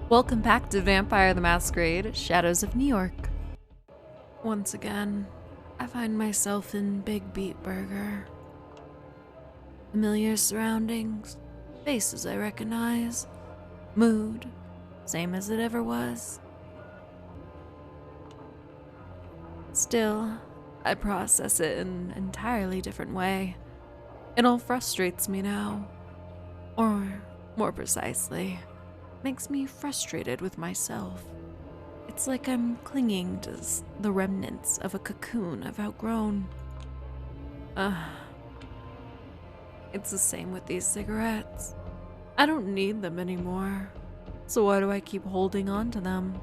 Welcome back to Vampire the Masquerade, Shadows of New York. Once again, I find myself in Big Beat Burger. Familiar surroundings, faces I recognize, mood, same as it ever was. Still, I process it in an entirely different way. It all frustrates me now. Or, more precisely, makes me frustrated with myself. It's like I'm clinging to the remnants of a cocoon I've outgrown. It's the same with these cigarettes. I don't need them anymore. So why do I keep holding on to them?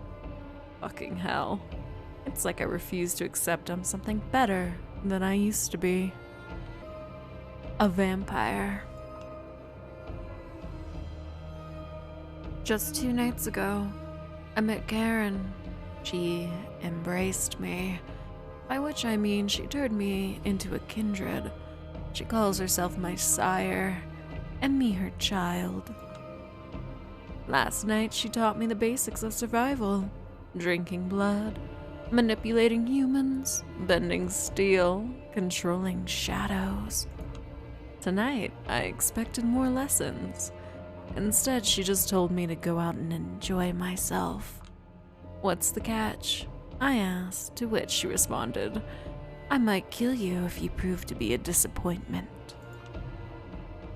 Fucking hell. It's like I refuse to accept I'm something better than I used to be. A vampire. Just 2 nights ago, I met Karen. She embraced me, by which I mean she turned me into a kindred. She calls herself my sire, and me her child. Last night she taught me the basics of survival: drinking blood, manipulating humans, bending steel, controlling shadows. Tonight, I expected more lessons. Instead, she just told me to go out and enjoy myself. What's the catch? I asked, to which she responded, I might kill you if you prove to be a disappointment.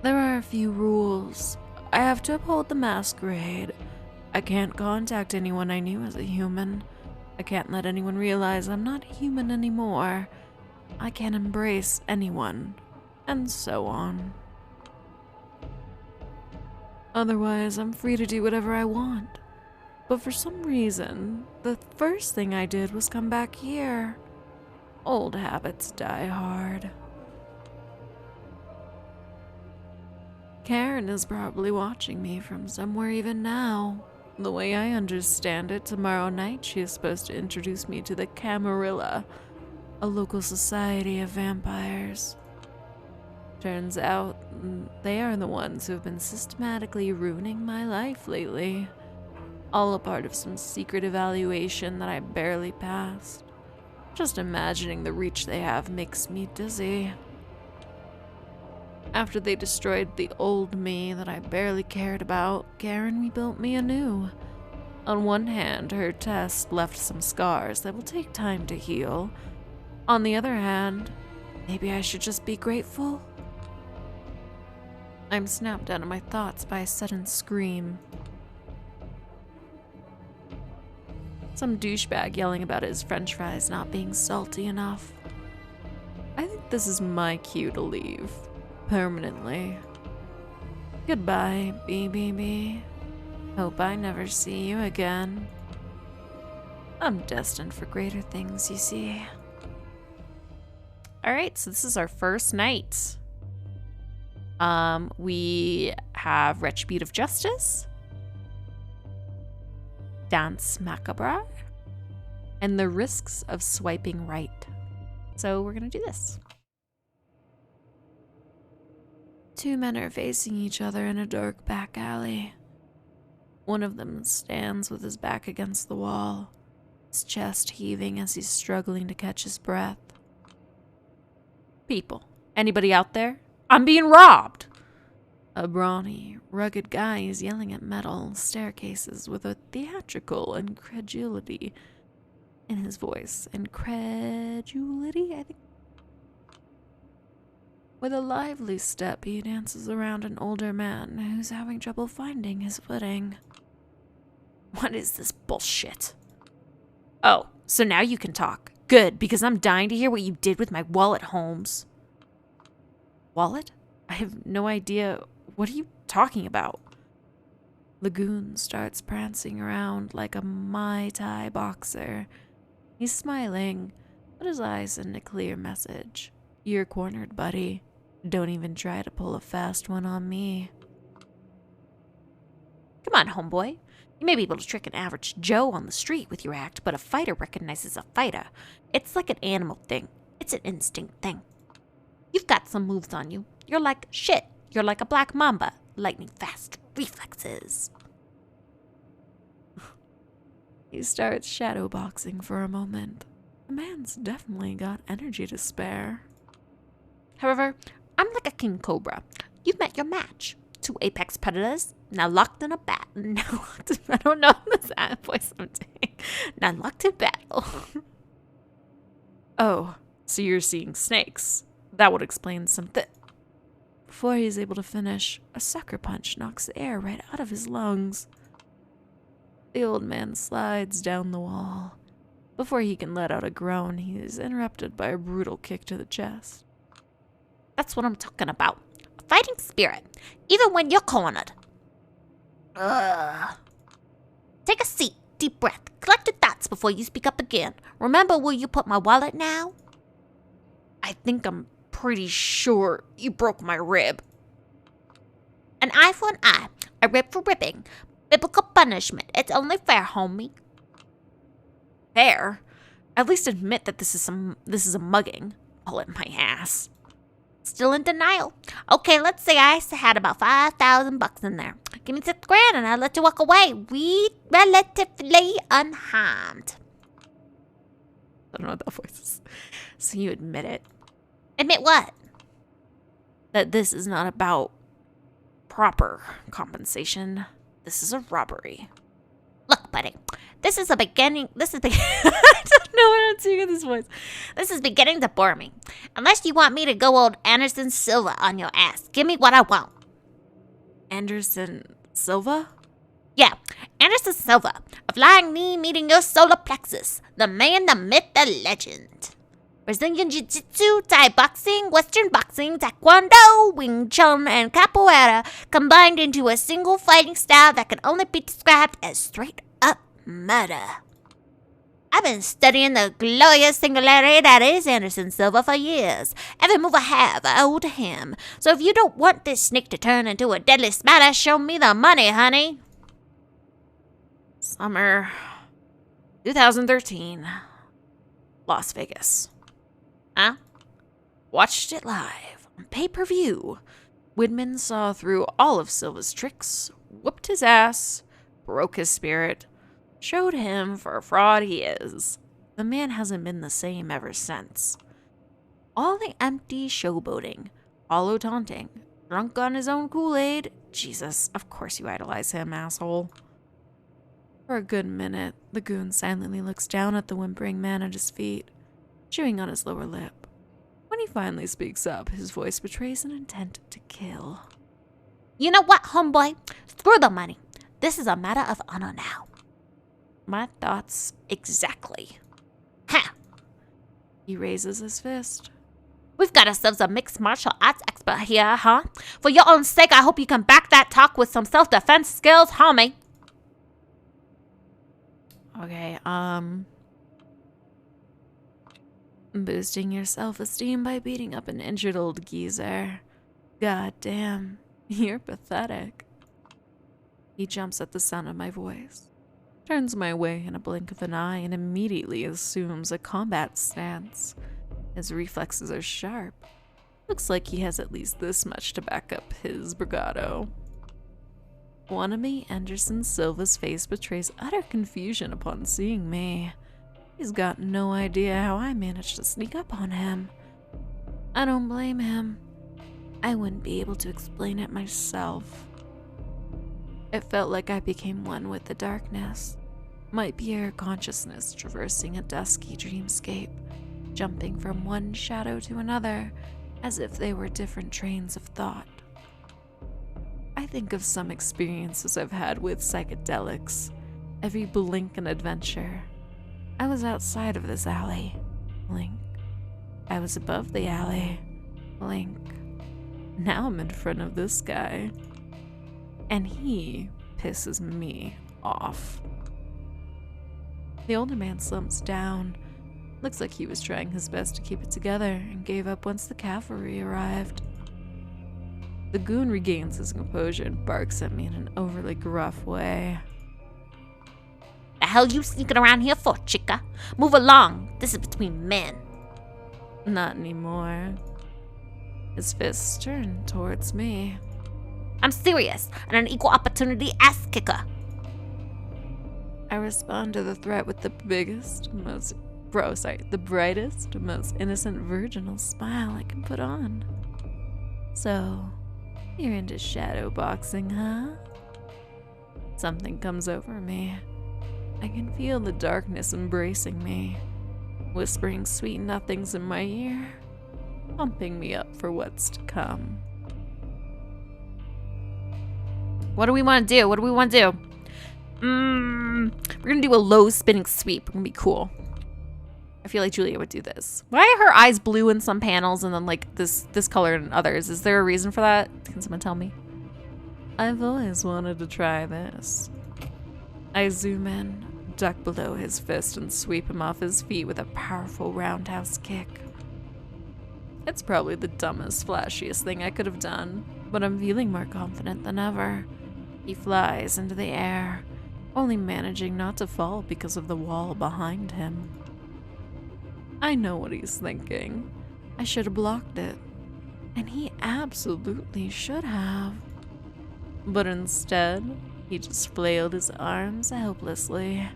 There are a few rules. I have to uphold the masquerade. I can't contact anyone I knew as a human. I can't let anyone realize I'm not human anymore. I can't embrace anyone, and so on. Otherwise, I'm free to do whatever I want. But for some reason, the first thing I did was come back here. Old habits die hard. Karen is probably watching me from somewhere even now. The way I understand it, tomorrow night she is supposed to introduce me to the Camarilla, a local society of vampires. Turns out, they are the ones who have been systematically ruining my life lately. All a part of some secret evaluation that I barely passed. Just imagining the reach they have makes me dizzy. After they destroyed the old me that I barely cared about, Karen rebuilt me anew. On one hand, her test left some scars that will take time to heal. On the other hand, maybe I should just be grateful? I'm snapped out of my thoughts by a sudden scream. Some douchebag yelling about his french fries not being salty enough. I think this is my cue to leave. Permanently. Goodbye, BBB. Hope I never see you again. I'm destined for greater things, you see. Alright, so this is our first night. We have Retributive of Justice, Dance Macabre, and the Risks of Swiping Right. So we're gonna do this. 2 men are facing each other in a dark back alley. One of them stands with his back against the wall, his chest heaving as he's struggling to catch his breath. People, anybody out there? I'm being robbed! A brawny, rugged guy is yelling at metal staircases with a theatrical incredulity in his voice. Incredulity, I think. With a lively step, he dances around an older man who's having trouble finding his footing. What is this bullshit? Oh, so now you can talk. Good, because I'm dying to hear what you did with my wallet, Holmes. Wallet? I have no idea. What are you talking about? Lagoon starts prancing around like a Mai Tai boxer. He's smiling, but his eyes send a clear message. You're cornered, buddy. Don't even try to pull a fast one on me. Come on, homeboy. You may be able to trick an average Joe on the street with your act, but a fighter recognizes a fighter. It's like an animal thing. It's an instinct thing. You've got some moves on you. You're like shit. You're like a black mamba. Lightning fast reflexes. He starts shadowboxing for a moment. The man's definitely got energy to spare. However, I'm like a king cobra. You've met your match. 2 apex predators, now locked in a battle. I don't know this voice I'm doing. Now locked in battle. Oh, so you're seeing snakes. That would explain something. Before he's able to finish, a sucker punch knocks the air right out of his lungs. The old man slides down the wall. Before he can let out a groan, he is interrupted by a brutal kick to the chest. That's what I'm talking about. A fighting spirit, even when you're cornered. Ugh. Take a seat, deep breath, collect your thoughts before you speak up again. Remember where you put my wallet now? I think I'm pretty sure you broke my rib. An eye for an eye, a rib for ribbing. Biblical punishment. It's only fair, homie. Fair? At least admit that this is a mugging. Pull it my ass. Still in denial. Okay, let's say I had about $5,000 in there. Give me $6,000 and I'll let you walk away. We relatively unharmed. I don't know what that voice is. So you admit it. Admit what? That this is not about proper compensation. This is a robbery. Look, buddy. This is beginning. I don't know what I'm doing in this voice. This is beginning to bore me. Unless you want me to go old Anderson Silva on your ass. Give me what I want. Anderson Silva? Yeah, Anderson Silva. A flying knee meeting your solar plexus. The man, the myth, the legend. Brazilian Jiu-Jitsu, Thai boxing, Western boxing, Taekwondo, Wing Chun, and Capoeira combined into a single fighting style that can only be described as straight-up murder. I've been studying the glorious singularity that is Anderson Silva for years. Every move I have, I owe to him. So if you don't want this snake to turn into a deadly spider, show me the money, honey. Summer 2013. Las Vegas. Huh? Watched it live on pay-per-view. Widman saw through all of Silva's tricks, whooped his ass, broke his spirit, showed him for a fraud he is. The man hasn't been the same ever since. All the empty showboating, hollow taunting, drunk on his own Kool-Aid. Jesus, of course you idolize him, asshole. For a good minute, the goon silently looks down at the whimpering man at his feet, chewing on his lower lip. When he finally speaks up, his voice betrays an intent to kill. You know what, homeboy? Screw the money. This is a matter of honor now. My thoughts exactly. Ha! He raises his fist. We've got ourselves a mixed martial arts expert here, huh? For your own sake, I hope you can back that talk with some self-defense skills, homie. Okay, boosting your self-esteem by beating up an injured old geezer. God damn, you're pathetic. He jumps at the sound of my voice, turns my way in a blink of an eye, and immediately assumes a combat stance. His reflexes are sharp. Looks like he has at least this much to back up his bravado. Wannabe Anderson Silva's face betrays utter confusion upon seeing me. He's got no idea how I managed to sneak up on him. I don't blame him. I wouldn't be able to explain it myself. It felt like I became one with the darkness, my pure consciousness traversing a dusky dreamscape, jumping from one shadow to another as if they were different trains of thought. I think of some experiences I've had with psychedelics, every blink an adventure. I was outside of this alley, blink. I was above the alley, blink. Now I'm in front of this guy, and he pisses me off. The older man slumps down. Looks like he was trying his best to keep it together and gave up once the cavalry arrived. The goon regains his composure and barks at me in an overly gruff way. The hell you sneaking around here for, chica? Move along. This is between men. Not anymore. His fists turn towards me. I'm serious, and an equal opportunity ass kicker. I I respond to the threat with the brightest, most innocent virginal smile I can put on. So, you're into shadow boxing, huh? Something comes over me. I can feel the darkness embracing me, whispering sweet nothings in my ear, pumping me up for what's to come. What do we want to do? We're gonna do a low spinning sweep. We're gonna be cool. I feel like Julia would do this. Why are her eyes blue in some panels and then like this color in others? Is there a reason for that? Can someone tell me? I've always wanted to try this. I zoom in, duck below his fist, and sweep him off his feet with a powerful roundhouse kick. It's probably the dumbest, flashiest thing I could have done, but I'm feeling more confident than ever. He flies into the air, only managing not to fall because of the wall behind him. I know what he's thinking. I should have blocked it. And he absolutely should have. But instead, he just flailed his arms helplessly,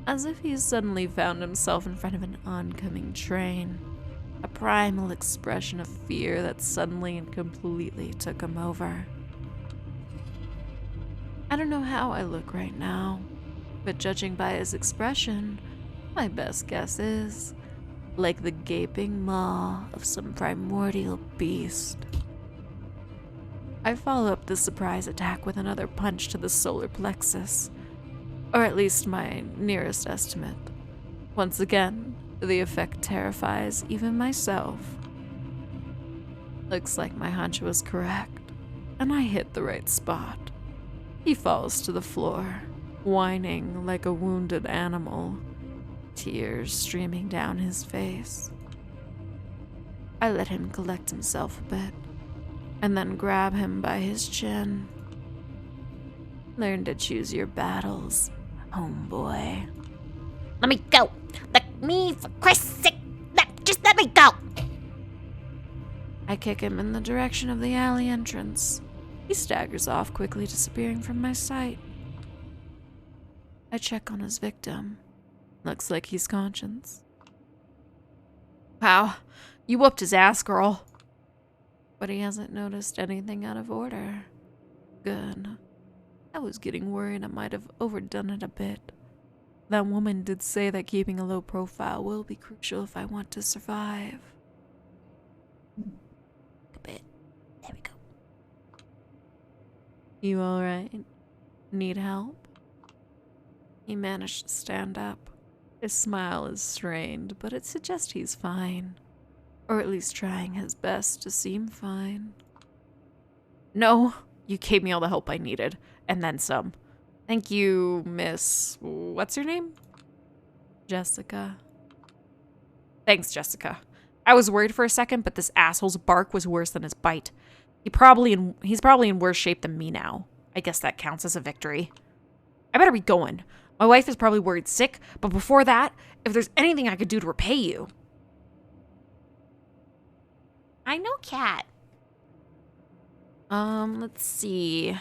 as if he suddenly found himself in front of an oncoming train. A primal expression of fear that suddenly and completely took him over. I don't know how I look right now, but judging by his expression, my best guess is like the gaping maw of some primordial beast. I follow up the surprise attack with another punch to the solar plexus, or at least my nearest estimate. Once again, the effect terrifies even myself. Looks like my hunch was correct, and I hit the right spot. He falls to the floor, whining like a wounded animal, tears streaming down his face. I let him collect himself a bit, and then grab him by his chin. Learn to choose your battles, homeboy. Let me go. Let me, for Christ's sake, just let me go. I kick him in the direction of the alley entrance. He staggers off, quickly disappearing from my sight. I check on his victim. Looks like he's conscious. Wow, you whooped his ass, girl. But he hasn't noticed anything out of order. Good. I was getting worried I might have overdone it a bit. That woman did say that keeping a low profile will be crucial if I want to survive. A bit. There we go. You alright? Need help? He managed to stand up. His smile is strained, but it suggests he's fine. Or at least trying his best to seem fine. No, you gave me all the help I needed, and then some. Thank you, Miss... What's your name? Jessica. Thanks, Jessica. I was worried for a second, but this asshole's bark was worse than his bite. He's probably in worse shape than me now. I guess that counts as a victory. I better be going. My wife is probably worried sick, but before that, if there's anything I could do to repay you... I know, Cat. Let's see.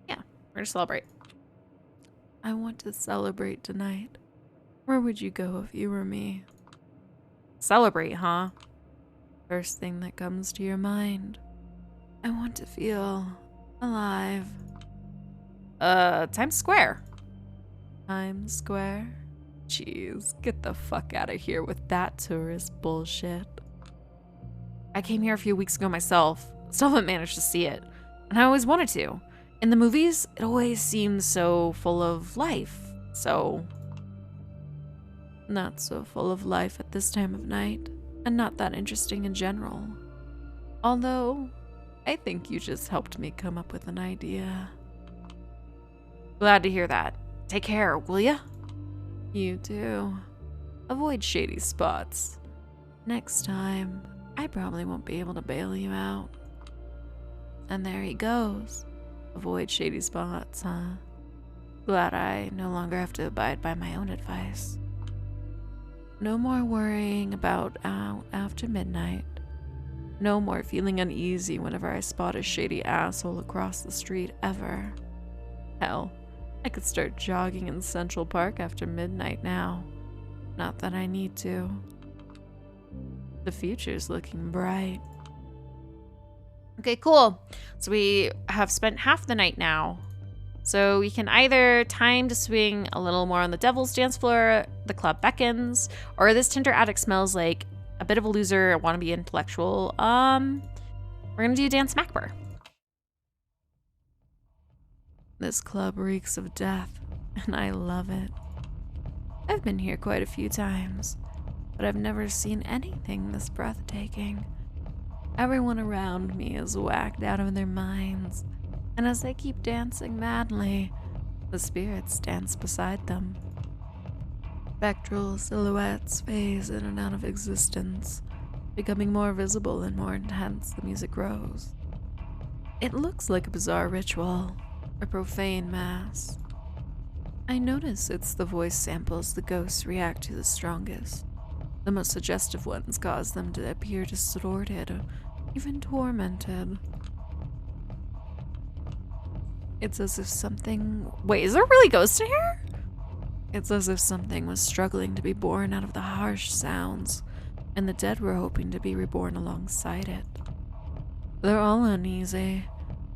Yeah, we're gonna celebrate. I want to celebrate tonight. Where would you go if you were me? Celebrate, huh? First thing that comes to your mind. I want to feel alive. Times Square. Times Square? Jeez, get the fuck out of here with that tourist bullshit. I came here a few weeks ago myself. Still haven't managed to see it. And I always wanted to. In the movies, it always seems so full of life. So... Not so full of life at this time of night, and not that interesting in general. Although, I think you just helped me come up with an idea. Glad to hear that. Take care, will ya? You too. Avoid shady spots. Next time, I probably won't be able to bail you out. And there he goes. Avoid shady spots, huh? Glad I no longer have to abide by my own advice. No more worrying about out after midnight. No more feeling uneasy whenever I spot a shady asshole across the street ever. Hell, I could start jogging in Central Park after midnight now. Not that I need to. The future's looking bright. Okay, cool. So we have spent half the night now. So we can either time to swing a little more on the devil's dance floor, the club beckons, or this Tinder addict smells like a bit of a loser, I want to be intellectual. We're gonna do Dance Macber. This club reeks of death, and I love it. I've been here quite a few times, but I've never seen anything this breathtaking. Everyone around me is whacked out of their minds, and as they keep dancing madly, the spirits dance beside them. Spectral silhouettes phase in and out of existence, becoming more visible and more intense the music grows. It looks like a bizarre ritual, a profane mass. I notice it's the voice samples the ghosts react to the strongest. The most suggestive ones cause them to appear distorted or even tormented. It's as if something... Wait, is there really ghosts in here? It's as if something was struggling to be born out of the harsh sounds, and the dead were hoping to be reborn alongside it. They're all uneasy,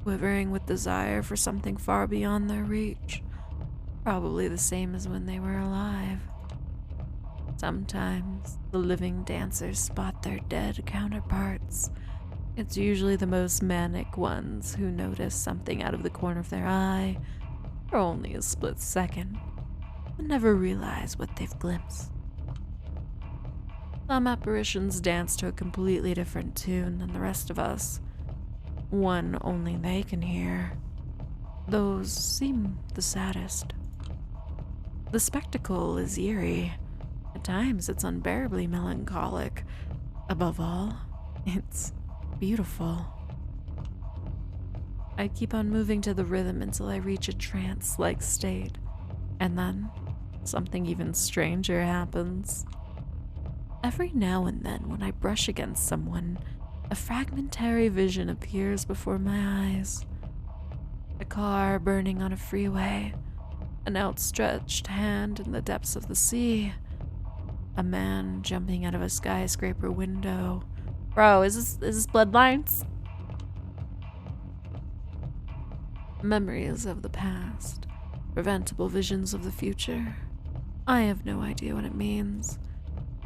quivering with desire for something far beyond their reach, probably the same as when they were alive. Sometimes, the living dancers spot their dead counterparts. It's usually the most manic ones who notice something out of the corner of their eye for only a split second, and never realize what they've glimpsed. Some apparitions dance to a completely different tune than the rest of us, one only they can hear. Those seem the saddest. The spectacle is eerie. At times it's unbearably melancholic. Above all, it's beautiful. I keep on moving to the rhythm until I reach a trance-like state, and then something even stranger happens. Every now and then, when I brush against someone, a fragmentary vision appears before my eyes. A car burning on a freeway, an outstretched hand in the depths of the sea, a man jumping out of a skyscraper window. Bro, is this Bloodlines? Memories of the past, preventable visions of the future. I have no idea what it means,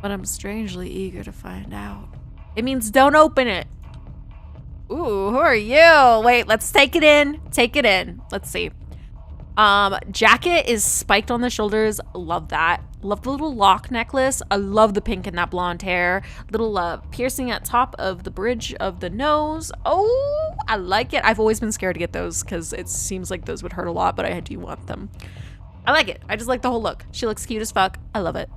but I'm strangely eager to find out. It means don't open it. Ooh, who are you? Wait, let's take it in. Take it in. Let's see. Jacket is spiked on the shoulders. Love that. Love the little lock necklace. I love the pink in that blonde hair. Little piercing at top of the bridge of the nose. Oh, I like it. I've always been scared to get those because it seems like those would hurt a lot, but I do want them. I like it. I just like the whole look. She looks cute as fuck. I love it.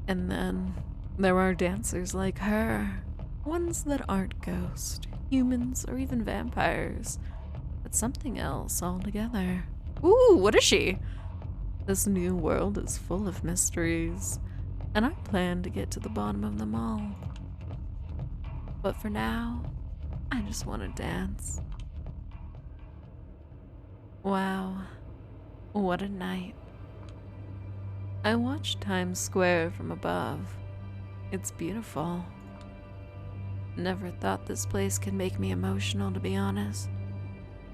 And then there are dancers like her. Ones that aren't ghosts, humans, or even vampires. But something else altogether. Ooh, what is she? This new world is full of mysteries, and I plan to get to the bottom of them all. But for now, I just want to dance. Wow, what a night. I watched Times Square from above. It's beautiful. Never thought this place could make me emotional, to be honest.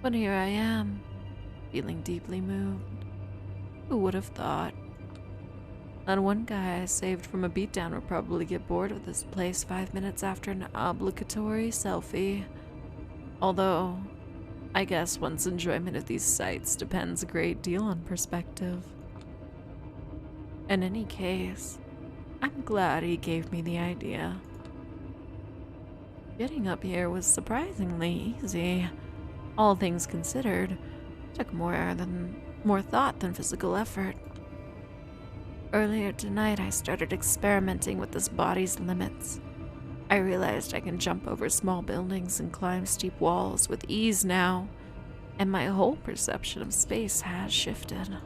But here I am, feeling deeply moved. Who would have thought? That one guy I saved from a beatdown would probably get bored of this place 5 minutes after an obligatory selfie. Although, I guess one's enjoyment of these sights depends a great deal on perspective. In any case, I'm glad he gave me the idea. Getting up here was surprisingly easy. All things considered, took more thought than physical effort. Earlier tonight, I started experimenting with this body's limits. I realized I can jump over small buildings and climb steep walls with ease now, and my whole perception of space has shifted.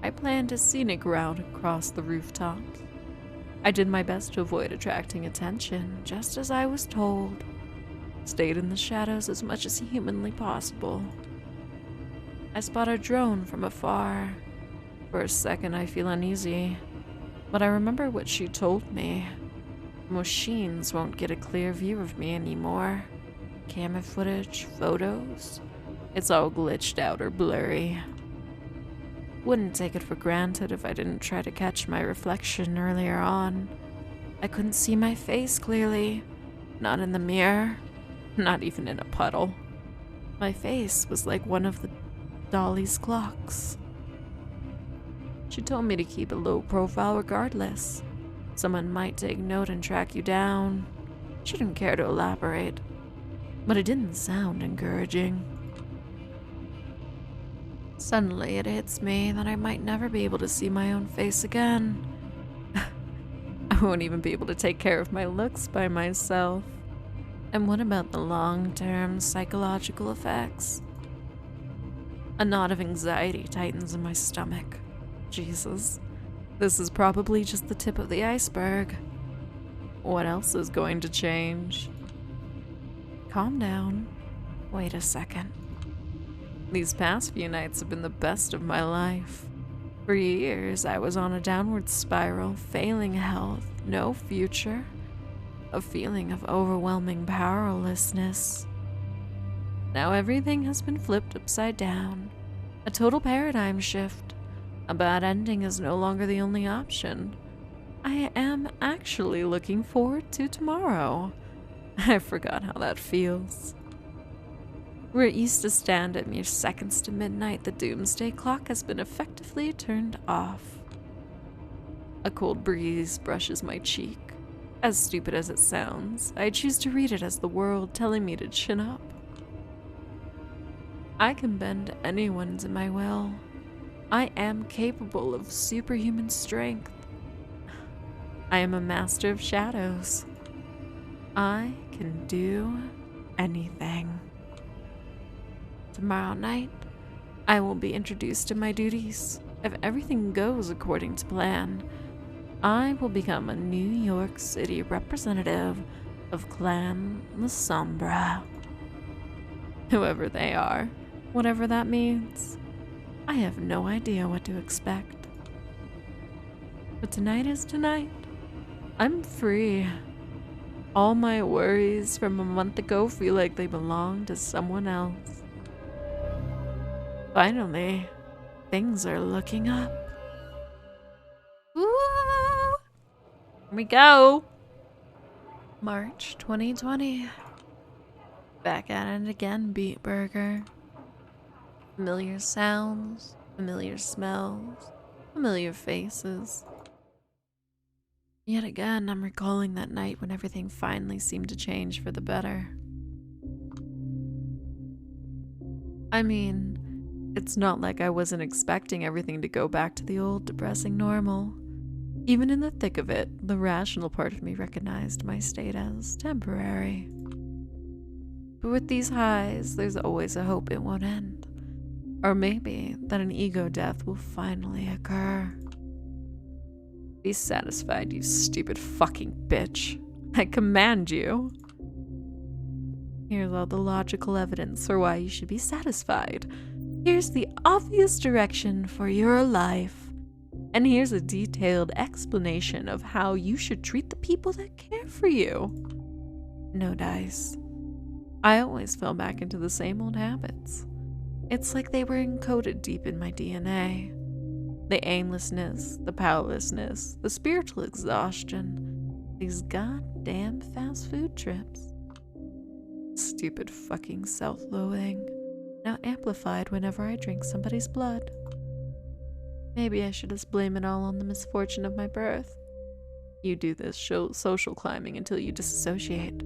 I planned a scenic route across the rooftops, I did my best to avoid attracting attention, just as I was told. Stayed in the shadows as much as humanly possible. I spot a drone from afar. For a second I feel uneasy, but I remember what she told me. Machines won't get a clear view of me anymore. Camera footage, photos, it's all glitched out or blurry. Wouldn't take it for granted if I didn't try to catch my reflection earlier on. I couldn't see my face clearly, not in the mirror, not even in a puddle. My face was like one of the Dolly's clocks. She told me to keep a low profile regardless. Someone might take note and track you down. She didn't care to elaborate, but it didn't sound encouraging. Suddenly it hits me that I might never be able to see my own face again. I won't even be able to take care of my looks by myself. And what about the long-term psychological effects? A knot of anxiety tightens in my stomach. Jesus, this is probably just the tip of the iceberg. What else is going to change? Calm down. Wait a second. These past few nights have been the best of my life. For years, I was on a downward spiral, failing health, no future, a feeling of overwhelming powerlessness. Now everything has been flipped upside down, a total paradigm shift. A bad ending is no longer the only option. I am actually looking forward to tomorrow. I forgot how that feels. Where it used to stand at mere seconds to midnight, the doomsday clock has been effectively turned off. A cold breeze brushes my cheek. As stupid as it sounds, I choose to read it as the world telling me to chin up. I can bend anyone to my will. I am capable of superhuman strength. I am a master of shadows. I can do anything. Tomorrow night, I will be introduced to my duties. If everything goes according to plan, I will become a New York City representative of Clan Lasombra. Whoever they are, whatever that means, I have no idea what to expect. But tonight is tonight. I'm free. All my worries from a month ago feel like they belong to someone else. Finally, things are looking up. Woo! Here we go. March 2020. Back at it again, Beat Burger. Familiar sounds, familiar smells, familiar faces. Yet again, I'm recalling that night when everything finally seemed to change for the better. I mean, it's not like I wasn't expecting everything to go back to the old depressing normal. Even in the thick of it, the rational part of me recognized my state as temporary. But with these highs, there's always a hope it won't end. Or maybe that an ego death will finally occur. Be satisfied, you stupid fucking bitch. I command you. Here's all the logical evidence for why you should be satisfied. Here's the obvious direction for your life. And here's a detailed explanation of how you should treat the people that care for you. No dice. I always fell back into the same old habits. It's like they were encoded deep in my DNA. The aimlessness, the powerlessness, the spiritual exhaustion, these goddamn fast food trips. Stupid fucking self-loathing, now amplified whenever I drink somebody's blood. Maybe I should just blame it all on the misfortune of my birth. You do this social climbing until you disassociate,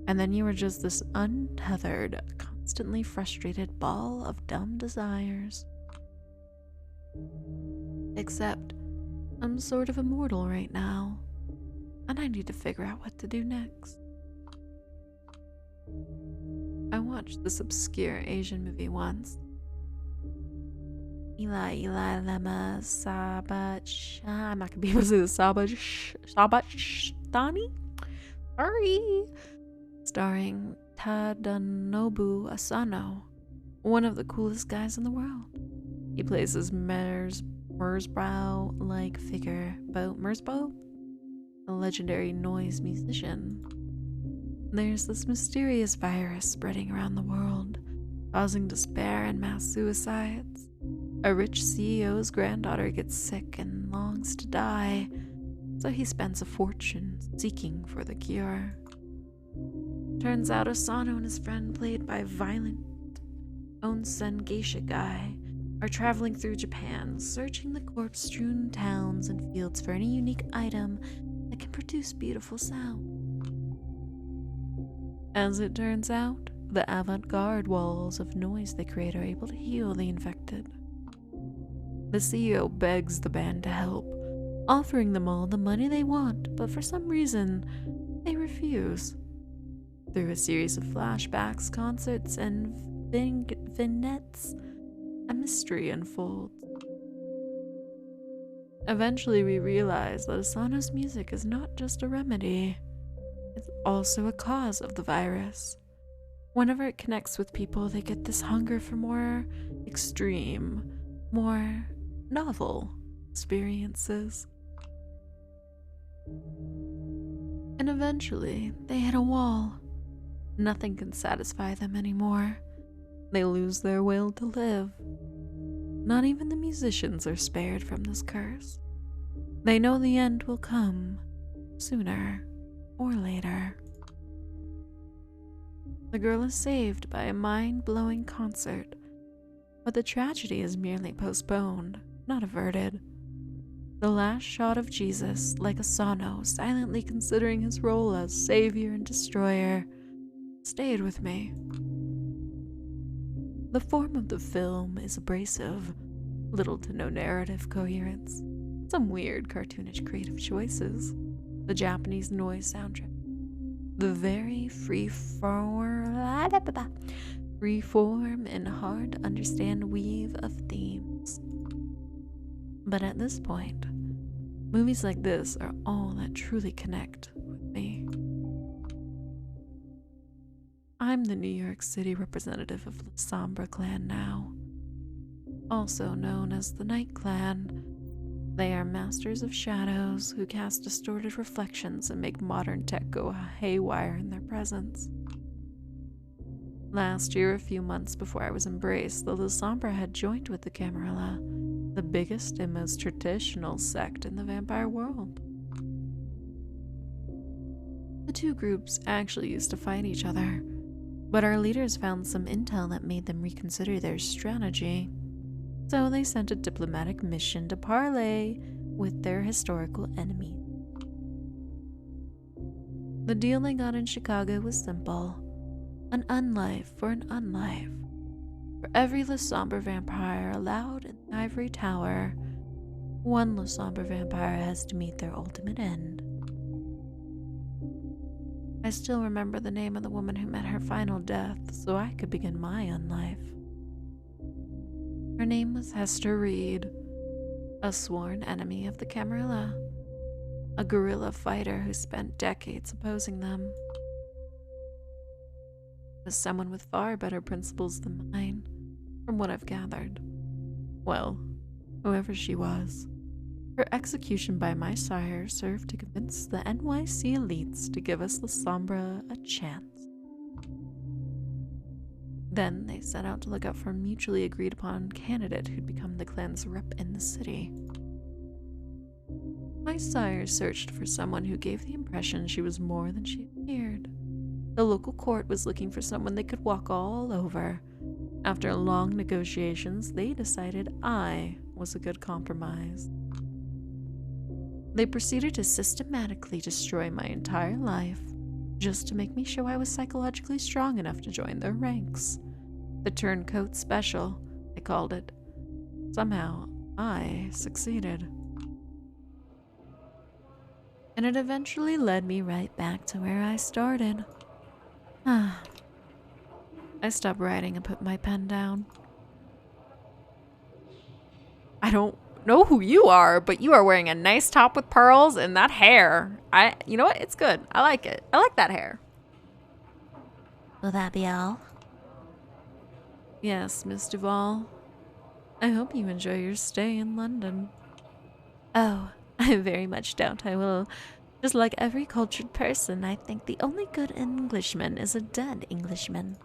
and then you are just this untethered, constantly frustrated ball of dumb desires. Except, I'm sort of immortal right now, and I need to figure out what to do next. I watched this obscure Asian movie once. Eli Lema Sabach. I'm not gonna be able to say the Sabachthani? Sorry. Starring Tadanobu Asano, one of the coolest guys in the world. He plays his Merzbow-like figure, Merzbow? A legendary noise musician. There's this mysterious virus spreading around the world, causing despair and mass suicides. A rich CEO's granddaughter gets sick and longs to die, so he spends a fortune seeking for the cure. Turns out Asano and his friend, played by violent Onsen Geisha guy, are traveling through Japan, searching the corpse-strewn towns and fields for any unique item that can produce beautiful sound. As it turns out, the avant-garde walls of noise they create are able to heal the infected. The CEO begs the band to help, offering them all the money they want, but for some reason, they refuse. Through a series of flashbacks, concerts, and vignettes, a mystery unfolds. Eventually, we realize that Asano's music is not just a remedy, it's also a cause of the virus. Whenever it connects with people, they get this hunger for more extreme, more novel experiences. And eventually, they hit a wall. Nothing can satisfy them anymore. They lose their will to live. Not even the musicians are spared from this curse. They know the end will come, sooner or later. The girl is saved by a mind-blowing concert, but the tragedy is merely postponed, not averted. The last shot of Jesus, like Asano, silently considering his role as savior and destroyer, stayed with me. The form of the film is abrasive, little to no narrative coherence, some weird cartoonish creative choices, the Japanese noise soundtrack, the very free-form and hard-to-understand weave of themes. But at this point, movies like this are all that truly connect with me. I'm the New York City representative of the Lasombra clan now, also known as the Night Clan. They are masters of shadows who cast distorted reflections and make modern tech go haywire in their presence. Last year, a few months before I was embraced, the Lasombra had joined with the Camarilla, the biggest and most traditional sect in the vampire world. The two groups actually used to fight each other, but our leaders found some intel that made them reconsider their strategy. So they sent a diplomatic mission to parley with their historical enemy. The deal they got in Chicago was simple: an unlife for an unlife. For every Lasombra vampire allowed in the Ivory Tower, one Lasombra vampire has to meet their ultimate end. I still remember the name of the woman who met her final death, so I could begin my unlife. Her name was Hester Reed, a sworn enemy of the Camarilla, a guerrilla fighter who spent decades opposing them. Was someone with far better principles than mine, from what I've gathered. Well, whoever she was, her execution by my sire served to convince the NYC elites to give us Lasombra a chance. Then they set out to look out for a mutually agreed upon candidate who'd become the clan's rep in the city. My sire searched for someone who gave the impression she was more than she appeared. The local court was looking for someone they could walk all over. After long negotiations, they decided I was a good compromise. They proceeded to systematically destroy my entire life, just to make me show I was psychologically strong enough to join their ranks. The turncoat special, they called it. Somehow, I succeeded. And it eventually led me right back to where I started. I stopped writing and put my pen down. I don't know who you are, but you are wearing a nice top with pearls and that hair. You know what? It's good. I like it. I like that hair. Will that be all? Yes, Miss Duval. I hope you enjoy your stay in London. Oh, I very much doubt I will. Just like every cultured person, I think the only good Englishman is a dead Englishman.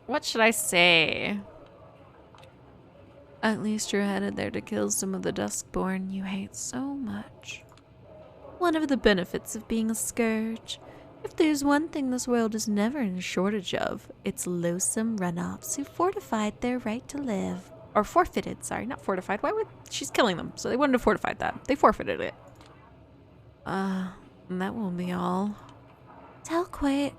What should I say? At least you're headed there to kill some of the Duskborn you hate so much. One of the benefits of being a scourge. If there's one thing this world is never in shortage of, it's loathsome run-offs who fortified their right to live. Or forfeited, sorry, not fortified. Why would... She's killing them, so they wouldn't have fortified that. They forfeited it. That will be all. Tell Quaid...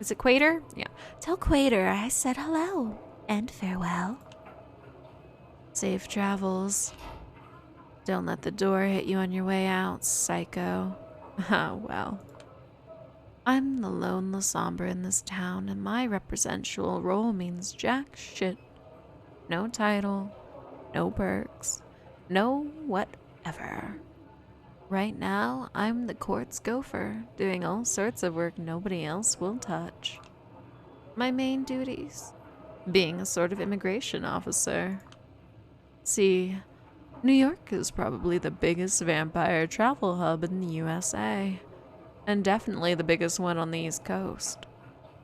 Is it Quader? Yeah. Tell Quader I said hello and farewell. Safe travels. Don't let the door hit you on your way out, psycho. Ah, well. I'm the lone Lasombra in this town, and my representational role means jack shit. No title, no perks, no whatever. Right now, I'm the court's gopher, doing all sorts of work nobody else will touch. My main duties? Being a sort of immigration officer. See, New York is probably the biggest vampire travel hub in the USA, and definitely the biggest one on the East Coast.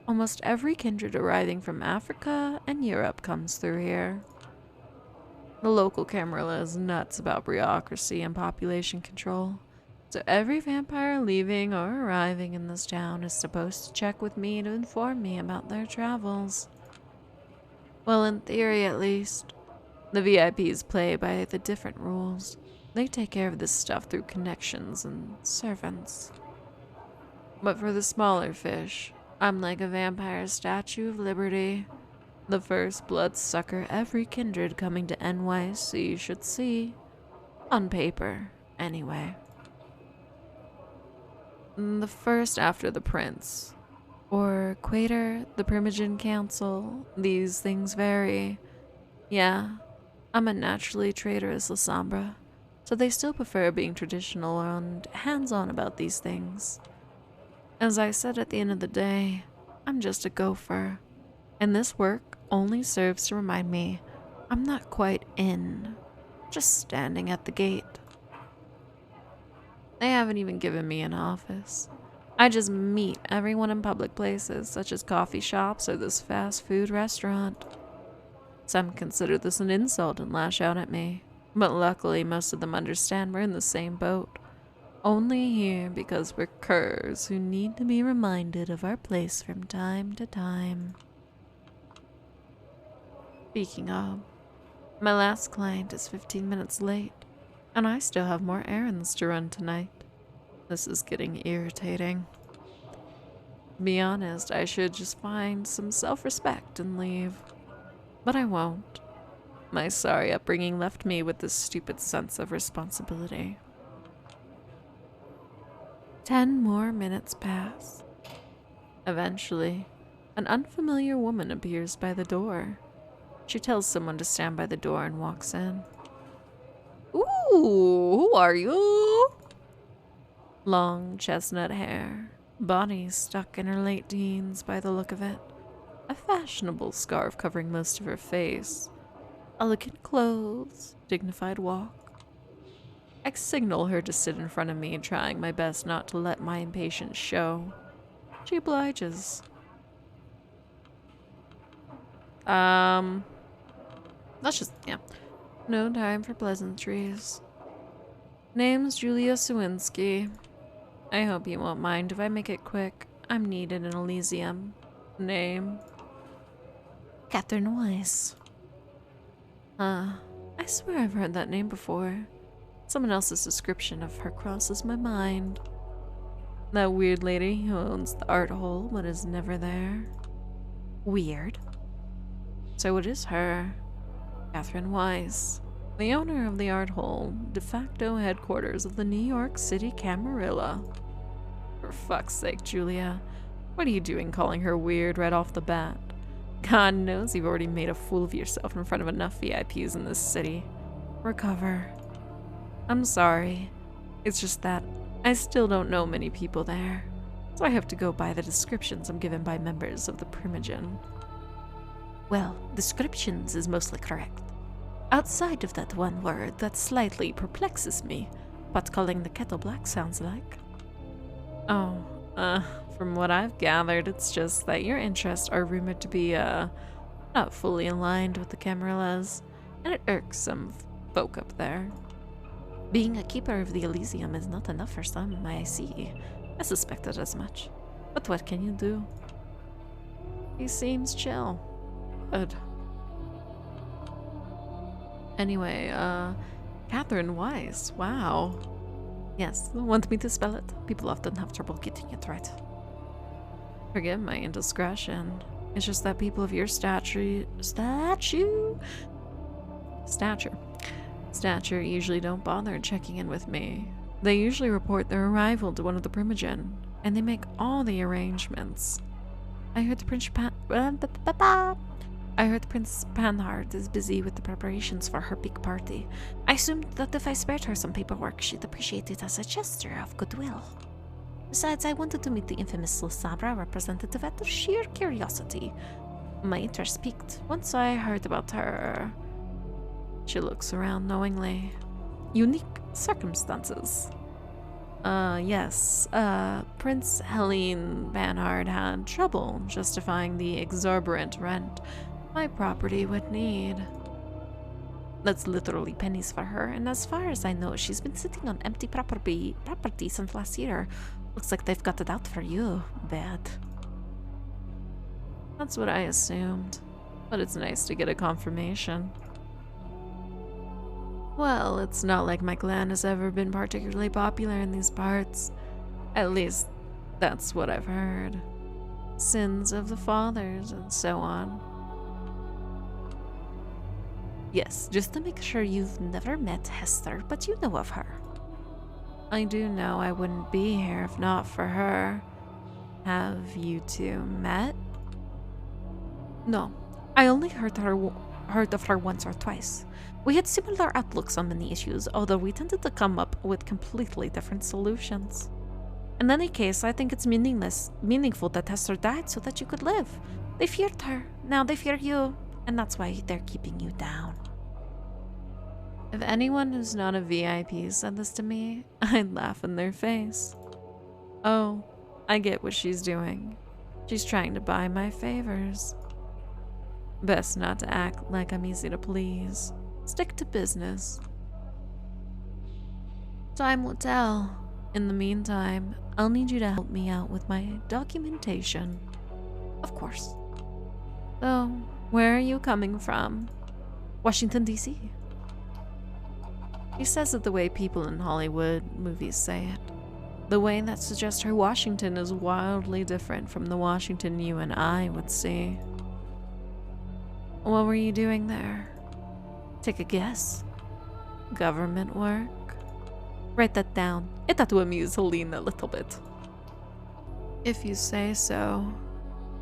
Almost every kindred arriving from Africa and Europe comes through here. The local Camarilla is nuts about bureaucracy and population control, so every vampire leaving or arriving in this town is supposed to check with me to inform me about their travels. Well, in theory at least. The VIPs play by the different rules. They take care of this stuff through connections and servants. But for the smaller fish, I'm like a vampire Statue of Liberty. The first bloodsucker every kindred coming to NYC should see. On paper, anyway. The first after the prince. Or Quater, the Primogen Council. These things vary. Yeah, I'm a naturally traitorous Lasombra, so they still prefer being traditional and hands-on about these things. As I said at the end of the day, I'm just a gopher, and this work only serves to remind me I'm not quite in, just standing at the gate. They haven't even given me an office. I just meet everyone in public places, such as coffee shops or this fast food restaurant. Some consider this an insult and lash out at me, but luckily most of them understand we're in the same boat. Only here because we're curs who need to be reminded of our place from time to time. Speaking of, my last client is 15 minutes late, and I still have more errands to run tonight. This is getting irritating. To be honest, I should just find some self-respect and leave. But I won't. My sorry upbringing left me with this stupid sense of responsibility. 10 more minutes pass. Eventually, an unfamiliar woman appears by the door. She tells someone to stand by the door and walks in. Ooh, who are you? Long chestnut hair, body stuck in her late teens by the look of it. A fashionable scarf covering most of her face. Elegant clothes, dignified walk. I signal her to sit in front of me, trying my best not to let my impatience show. She obliges. Let's just, yeah. No time for pleasantries. Name's Julia Sawinski. I hope you won't mind if I make it quick. I'm needed in Elysium. Name? Catherine Weiss. I swear I've heard that name before. Someone else's description of her crosses my mind. That weird lady who owns the art hole but is never there. Weird? So it is her. Catherine Weiss, the owner of the art hole, de facto headquarters of the New York City Camarilla. For fuck's sake, Julia. What are you doing calling her weird right off the bat? God knows you've already made a fool of yourself in front of enough VIPs in this city. Recover. I'm sorry. It's just that I still don't know many people there, so I have to go by the descriptions I'm given by members of the Primogen. Well, descriptions is mostly correct. Outside of that one word that slightly perplexes me, what calling the kettle black sounds like. Oh, from what I've gathered, it's just that your interests are rumored to be, not fully aligned with the Camarillas, and it irks some folk up there. Being a keeper of the Elysium is not enough for some, I see. I suspected as much. But what can you do? He seems chill. Good. Anyway, Catherine Weiss, wow. Yes, want me to spell it? People often have trouble getting it right. Forgive my indiscretion. It's just that people of your stature usually don't bother checking in with me. They usually report their arrival to one of the Primogen, and they make all the arrangements. I heard the Prince Panhard is busy with the preparations for her big party. I assumed that if I spared her some paperwork, she'd appreciate it as a gesture of goodwill. Besides, I wanted to meet the infamous Lasombra representative out of sheer curiosity. My interest peaked once I heard about her. She looks around knowingly. Unique circumstances. Yes, Prince Helene Banhard had trouble justifying the exorbitant rent my property would need. That's literally pennies for her, and as far as I know, she's been sitting on empty property since last year. Looks like they've got it out for you. Bad. That's what I assumed, but it's nice to get a confirmation. Well, it's not like my clan has ever been particularly popular in these parts. At least, that's what I've heard. Sins of the fathers and so on. Yes, just to make sure you've never met Hester, but you know of her. I do know I wouldn't be here if not for her. Have you two met? No, I only heard of her once or twice. We had similar outlooks on many issues, although we tended to come up with completely different solutions. In any case, I think it's meaningful that Hester died so that you could live. They feared her, now they fear you, and that's why they're keeping you down. If anyone who's not a VIP said this to me, I'd laugh in their face. Oh, I get what she's doing. She's trying to buy my favors. Best not to act like I'm easy to please. Stick to business. Time will tell. In the meantime, I'll need you to help me out with my documentation. Of course. So, where are you coming from? Washington, D.C. She says it the way people in Hollywood movies say it. The way that suggests her Washington is wildly different from the Washington you and I would see. What were you doing there? Take a guess. Government work? Write that down. It ought to amuse Helene a little bit. If you say so.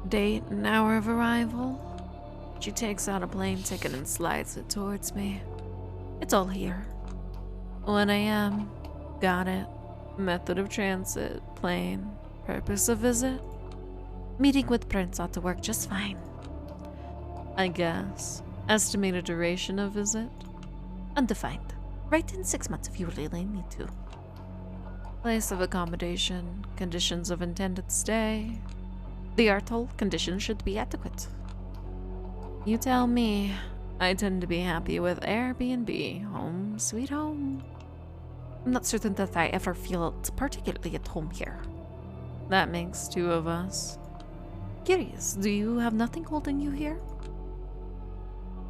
Date and hour of arrival? She takes out a plane ticket and slides it towards me. It's all here. 1 a.m. Got it. Method of transit, plane. Purpose of visit? Meeting with Prince ought to work just fine. I guess. Estimated duration of visit? Undefined. Write in 6 months if you really need to. Place of accommodation, conditions of intended stay. The immortal conditions should be adequate. You tell me. I tend to be happy with Airbnb. Home sweet home. I'm not certain that I ever felt particularly at home here. That makes 2 of us. Curious, do you have nothing holding you here?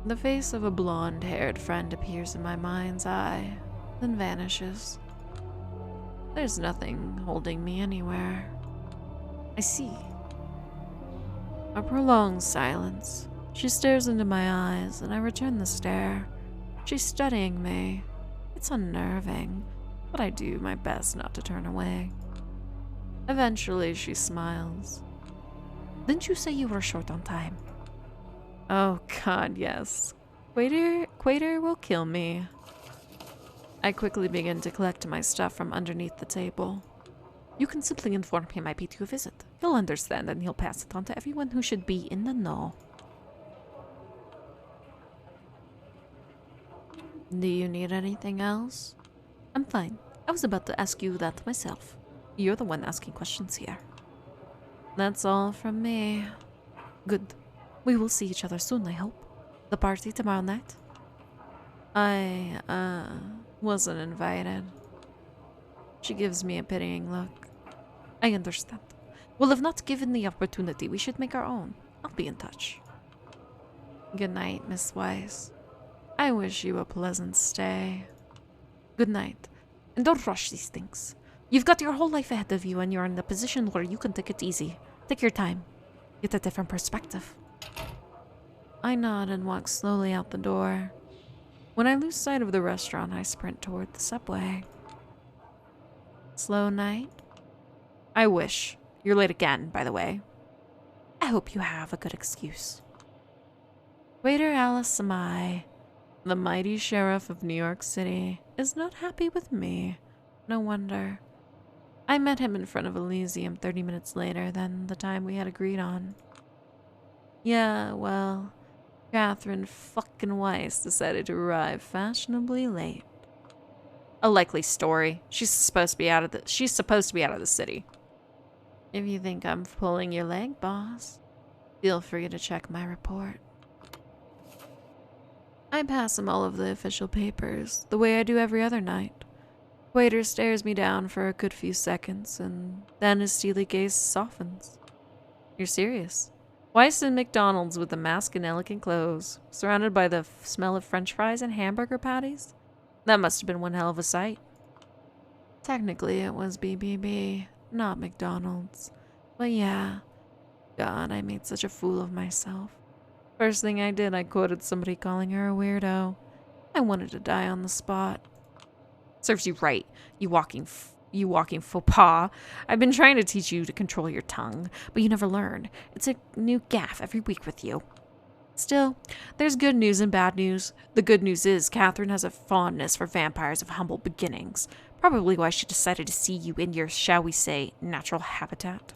The face of a blonde-haired friend appears in my mind's eye, then vanishes. There's nothing holding me anywhere. I see. A prolonged silence. She stares into my eyes, and I return the stare. She's studying me. It's unnerving, but I do my best not to turn away. Eventually, she smiles. Didn't you say you were short on time? Oh god, yes. Quater will kill me. I quickly begin to collect my stuff from underneath the table. You can simply inform him I paid you a visit. He'll understand and he'll pass it on to everyone who should be in the know. Do you need anything else? I'm fine. I was about to ask you that myself. You're the one asking questions here. That's all from me. Good. We will see each other soon, I hope. The party tomorrow night? I, wasn't invited. She gives me a pitying look. I understand. Well, if not given the opportunity, we should make our own. I'll be in touch. Good night, Miss Weiss. I wish you a pleasant stay. Good night. And don't rush these things. You've got your whole life ahead of you and you're in a position where you can take it easy. Take your time. Get a different perspective. I nod and walk slowly out the door. When I lose sight of the restaurant, I sprint toward the subway. Slow night? I wish. You're late again, by the way. I hope you have a good excuse. Waiter Alice Samai, the mighty sheriff of New York City, is not happy with me. No wonder. I met him in front of Elysium 30 minutes later than the time we had agreed on. Yeah, well, Catherine fucking Weiss decided to arrive fashionably late. A likely story. She's supposed to be out of the city. If you think I'm pulling your leg, boss, feel free to check my report. I pass him all of the official papers, the way I do every other night. Waiter stares me down for a good few seconds, and then his steely gaze softens. You're serious? Weiss in McDonald's with a mask and elegant clothes, surrounded by the smell of french fries and hamburger patties? That must have been one hell of a sight. Technically, it was BBB, not McDonald's. But yeah, God, I made such a fool of myself. First thing I did, I quoted somebody calling her a weirdo. I wanted to die on the spot. Serves you right, you walking faux pas. I've been trying to teach you to control your tongue, but you never learn. It's a new gaffe every week with you. Still, there's good news and bad news. The good news is Catherine has a fondness for vampires of humble beginnings. Probably why she decided to see you in your, shall we say, natural habitat.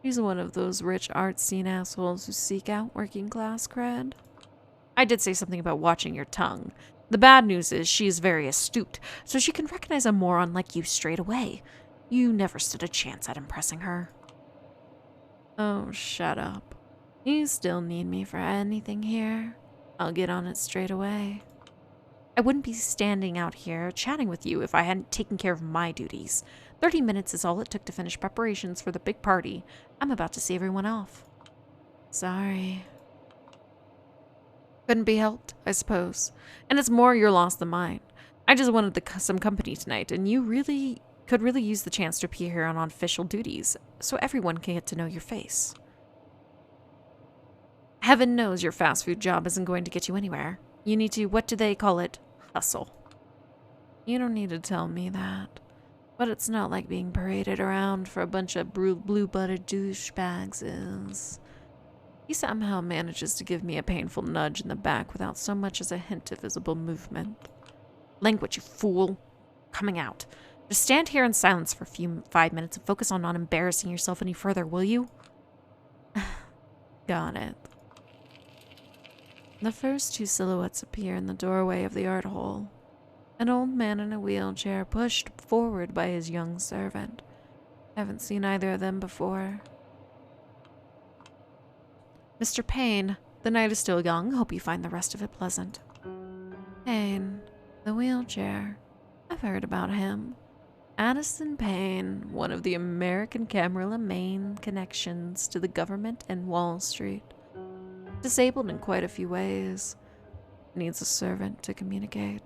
She's one of those rich art scene assholes who seek out working class cred. I did say something about watching your tongue. The bad news is she is very astute, so she can recognize a moron like you straight away. You never stood a chance at impressing her. Oh, shut up. You still need me for anything here? I'll get on it straight away. I wouldn't be standing out here chatting with you if I hadn't taken care of my duties. 30 minutes is all it took to finish preparations for the big party. I'm about to see everyone off. Sorry. Couldn't be helped, I suppose. And it's more your loss than mine. I just wanted some company tonight, and you could really use the chance to appear here on official duties, so everyone can get to know your face. Heaven knows your fast food job isn't going to get you anywhere. You need to, what do they call it? Hustle. You don't need to tell me that. But it's not like being paraded around for a bunch of blue-blooded douchebags is. He somehow manages to give me a painful nudge in the back without so much as a hint of visible movement. Language, you fool. Coming out. Just stand here in silence for 5 minutes and focus on not embarrassing yourself any further, will you? Got it. The first two silhouettes appear in the doorway of the art hall. An old man in a wheelchair pushed forward by his young servant. Haven't seen either of them before. Mr. Payne, the night is still young. Hope you find the rest of it pleasant. Payne, the wheelchair. I've heard about him. Addison Payne, one of the American Camarilla main connections to the government and Wall Street. Disabled in quite a few ways. Needs a servant to communicate.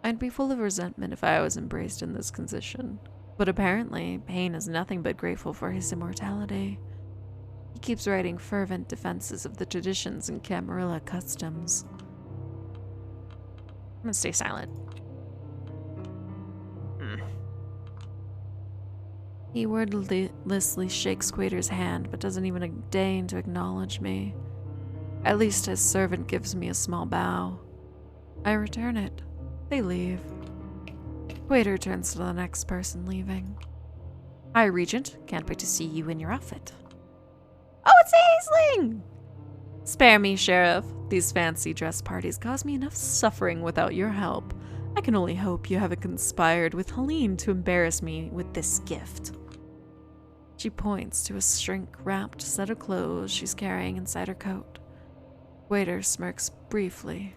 I'd be full of resentment if I was embraced in this condition, but apparently Payne is nothing but grateful for his immortality. He keeps writing fervent defenses of the traditions and Camarilla customs. I'm gonna stay silent. He wordlessly shakes Quater's hand, but doesn't even deign to acknowledge me. At least his servant gives me a small bow. I return it. They leave. Quater turns to the next person leaving. Hi, Regent. Can't wait to see you in your outfit. Oh, it's Aisling! Spare me, Sheriff. These fancy dress parties cause me enough suffering without your help. I can only hope you haven't conspired with Helene to embarrass me with this gift. She points to a shrink-wrapped set of clothes she's carrying inside her coat. Waiter smirks briefly.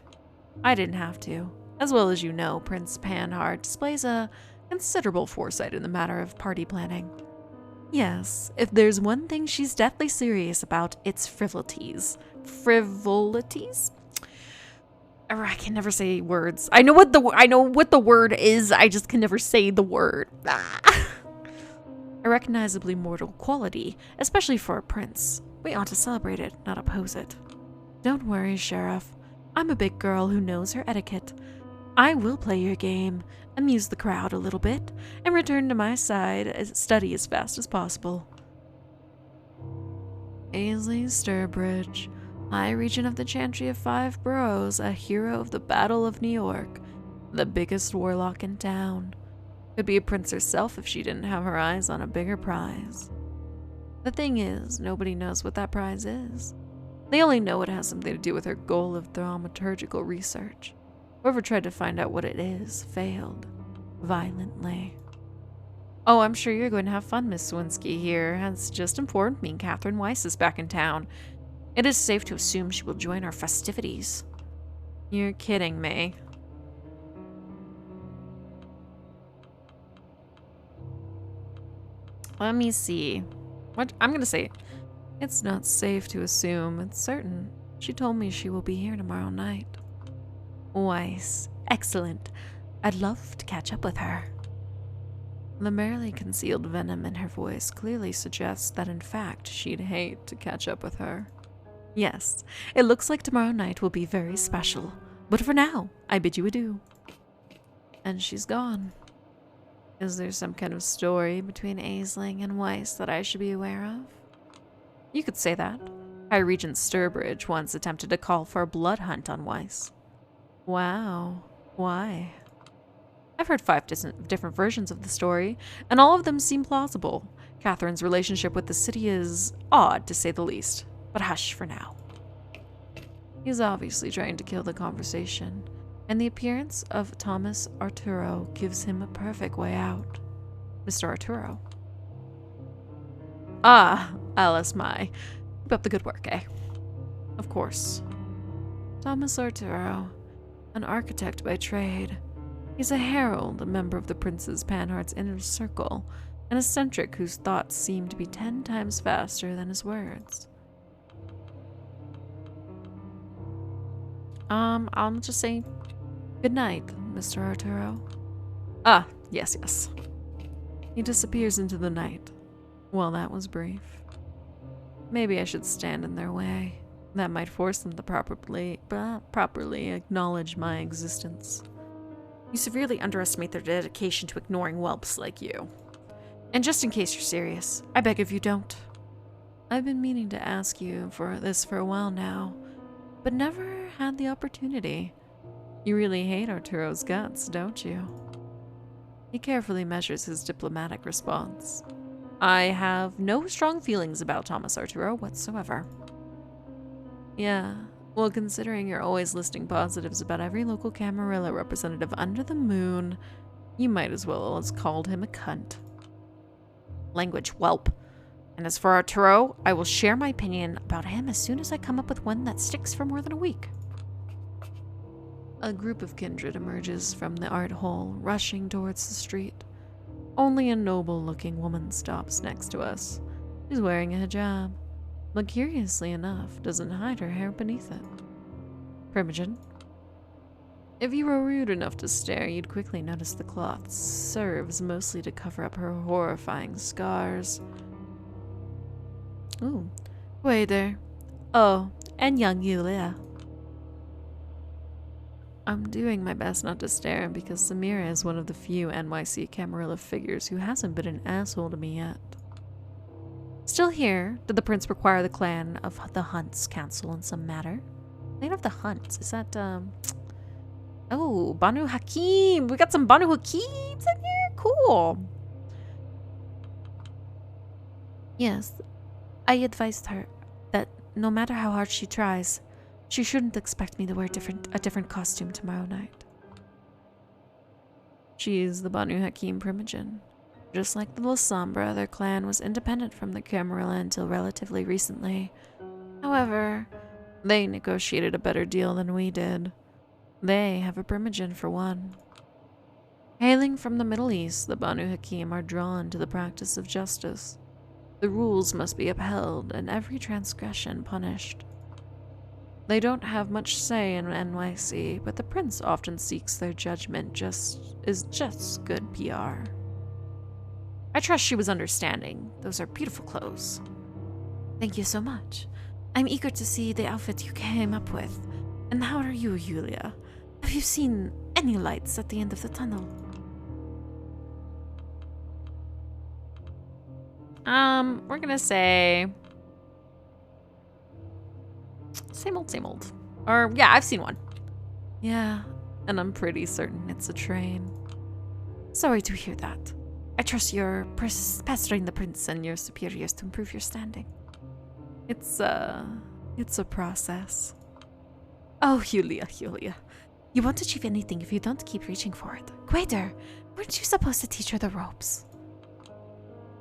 I didn't have to. As well as you know, Prince Panhard displays a considerable foresight in the matter of party planning. Yes, if there's one thing she's deathly serious about, it's frivolities. Frivolities? I can never say words. I know what the word is. I just can never say the word. A recognizably mortal quality, especially for a prince. We ought to celebrate it, not oppose it. Don't worry, Sheriff. I'm a big girl who knows her etiquette. I will play your game, amuse the crowd a little bit, and return to my side and study as fast as possible. Aisley Sturbridge, High Regent of the Chantry of Five Boroughs, a hero of the Battle of New York, the biggest warlock in town. Could be a prince herself if she didn't have her eyes on a bigger prize. The thing is, nobody knows what that prize is. They only know it has something to do with her goal of thaumaturgical research. Whoever tried to find out what it is failed. Violently. Oh, I'm sure you're going to have fun, Miss Swinsky here has just informed me Catherine Weiss is back in town. It is safe to assume she will join our festivities. You're kidding me. Let me see. What? I'm gonna say, it's not safe to assume, it's certain. She told me she will be here tomorrow night. Weiss. Excellent. I'd love to catch up with her. The barely concealed venom in her voice clearly suggests that in fact she'd hate to catch up with her. Yes, it looks like tomorrow night will be very special. But for now, I bid you adieu. And she's gone. Is there some kind of story between Aisling and Weiss that I should be aware of? You could say that. High Regent Sturbridge once attempted to call for a blood hunt on Weiss. Wow. Why? I've heard 5 different versions of the story, and all of them seem plausible. Catherine's relationship with the city is odd, to say the least. But hush for now. He's obviously trying to kill the conversation, and the appearance of Thomas Arturo gives him a perfect way out. Mr. Arturo. Ah, Alice my. Keep up the good work, eh? Of course. Thomas Arturo, an architect by trade. He's a herald, a member of the Prince's Panhard's inner circle, an eccentric whose thoughts seem to be 10 times faster than his words. I'll just say good night, Mr. Arturo. Ah, yes. He disappears into the night. Well, that was brief. Maybe I should stand in their way. That might force them to properly acknowledge my existence. You severely underestimate their dedication to ignoring whelps like you. And just in case you're serious, I beg of you don't. I've been meaning to ask you for this for a while now, but never had the opportunity. You really hate Arturo's guts, don't you? He carefully measures his diplomatic response. I have no strong feelings about Thomas Arturo whatsoever. Yeah, well, considering you're always listing positives about every local Camarilla representative under the moon, you might as well have called him a cunt. Language, whelp. And as for Arturo, I will share my opinion about him as soon as I come up with one that sticks for more than a week. A group of kindred emerges from the art hall, rushing towards the street. Only a noble-looking woman stops next to us. She's wearing a hijab, but curiously enough, doesn't hide her hair beneath it. Primogen. If you were rude enough to stare, you'd quickly notice the cloth serves mostly to cover up her horrifying scars. Ooh. Wait there. Oh, and young Yulia. I'm doing my best not to stare because Samira is one of the few NYC Camarilla figures who hasn't been an asshole to me yet. Still here, did the prince require the clan of the Hunts counsel in some matter? Clan of the Hunts, is that, Oh, Banu Hakim! We got some Banu Hakims in here? Cool! Yes, I advised her that no matter how hard she tries, she shouldn't expect me to wear a different costume tomorrow night. She's the Banu Hakim Primogen. Just like the Lasombra, their clan was independent from the Camarilla until relatively recently. However, they negotiated a better deal than we did. They have a Primogen for one. Hailing from the Middle East, the Banu Hakim are drawn to the practice of justice. The rules must be upheld and every transgression punished. They don't have much say in NYC, but the prince often seeks their judgment is just good PR. I trust she was understanding. Those are beautiful clothes. Thank you so much. I'm eager to see the outfit you came up with. And how are you, Yulia? Have you seen any lights at the end of the tunnel? We're gonna say... Same old, same old. Or, yeah, I've seen one. Yeah, and I'm pretty certain it's a train. Sorry to hear that. I trust you're pestering the prince and your superiors to improve your standing. It's a process. Oh, Yulia. You won't achieve anything if you don't keep reaching for it. Quater, weren't you supposed to teach her the ropes?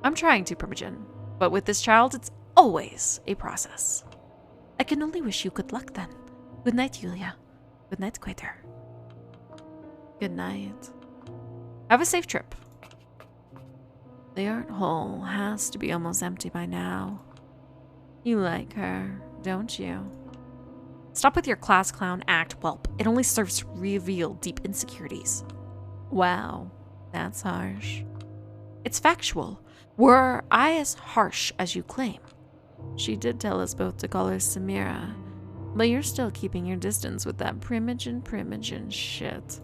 I'm trying to, Primogen, but with this child, it's always a process. I can only wish you good luck then. Good night, Yulia. Good night, Quater. Good night. Have a safe trip. The art hall has to be almost empty by now. You like her, don't you? Stop with your class clown act, whelp. It only serves to reveal deep insecurities. Wow, that's harsh. It's factual. Were I as harsh as you claim? She did tell us both to call her Samira, but you're still keeping your distance with that Primogen shit.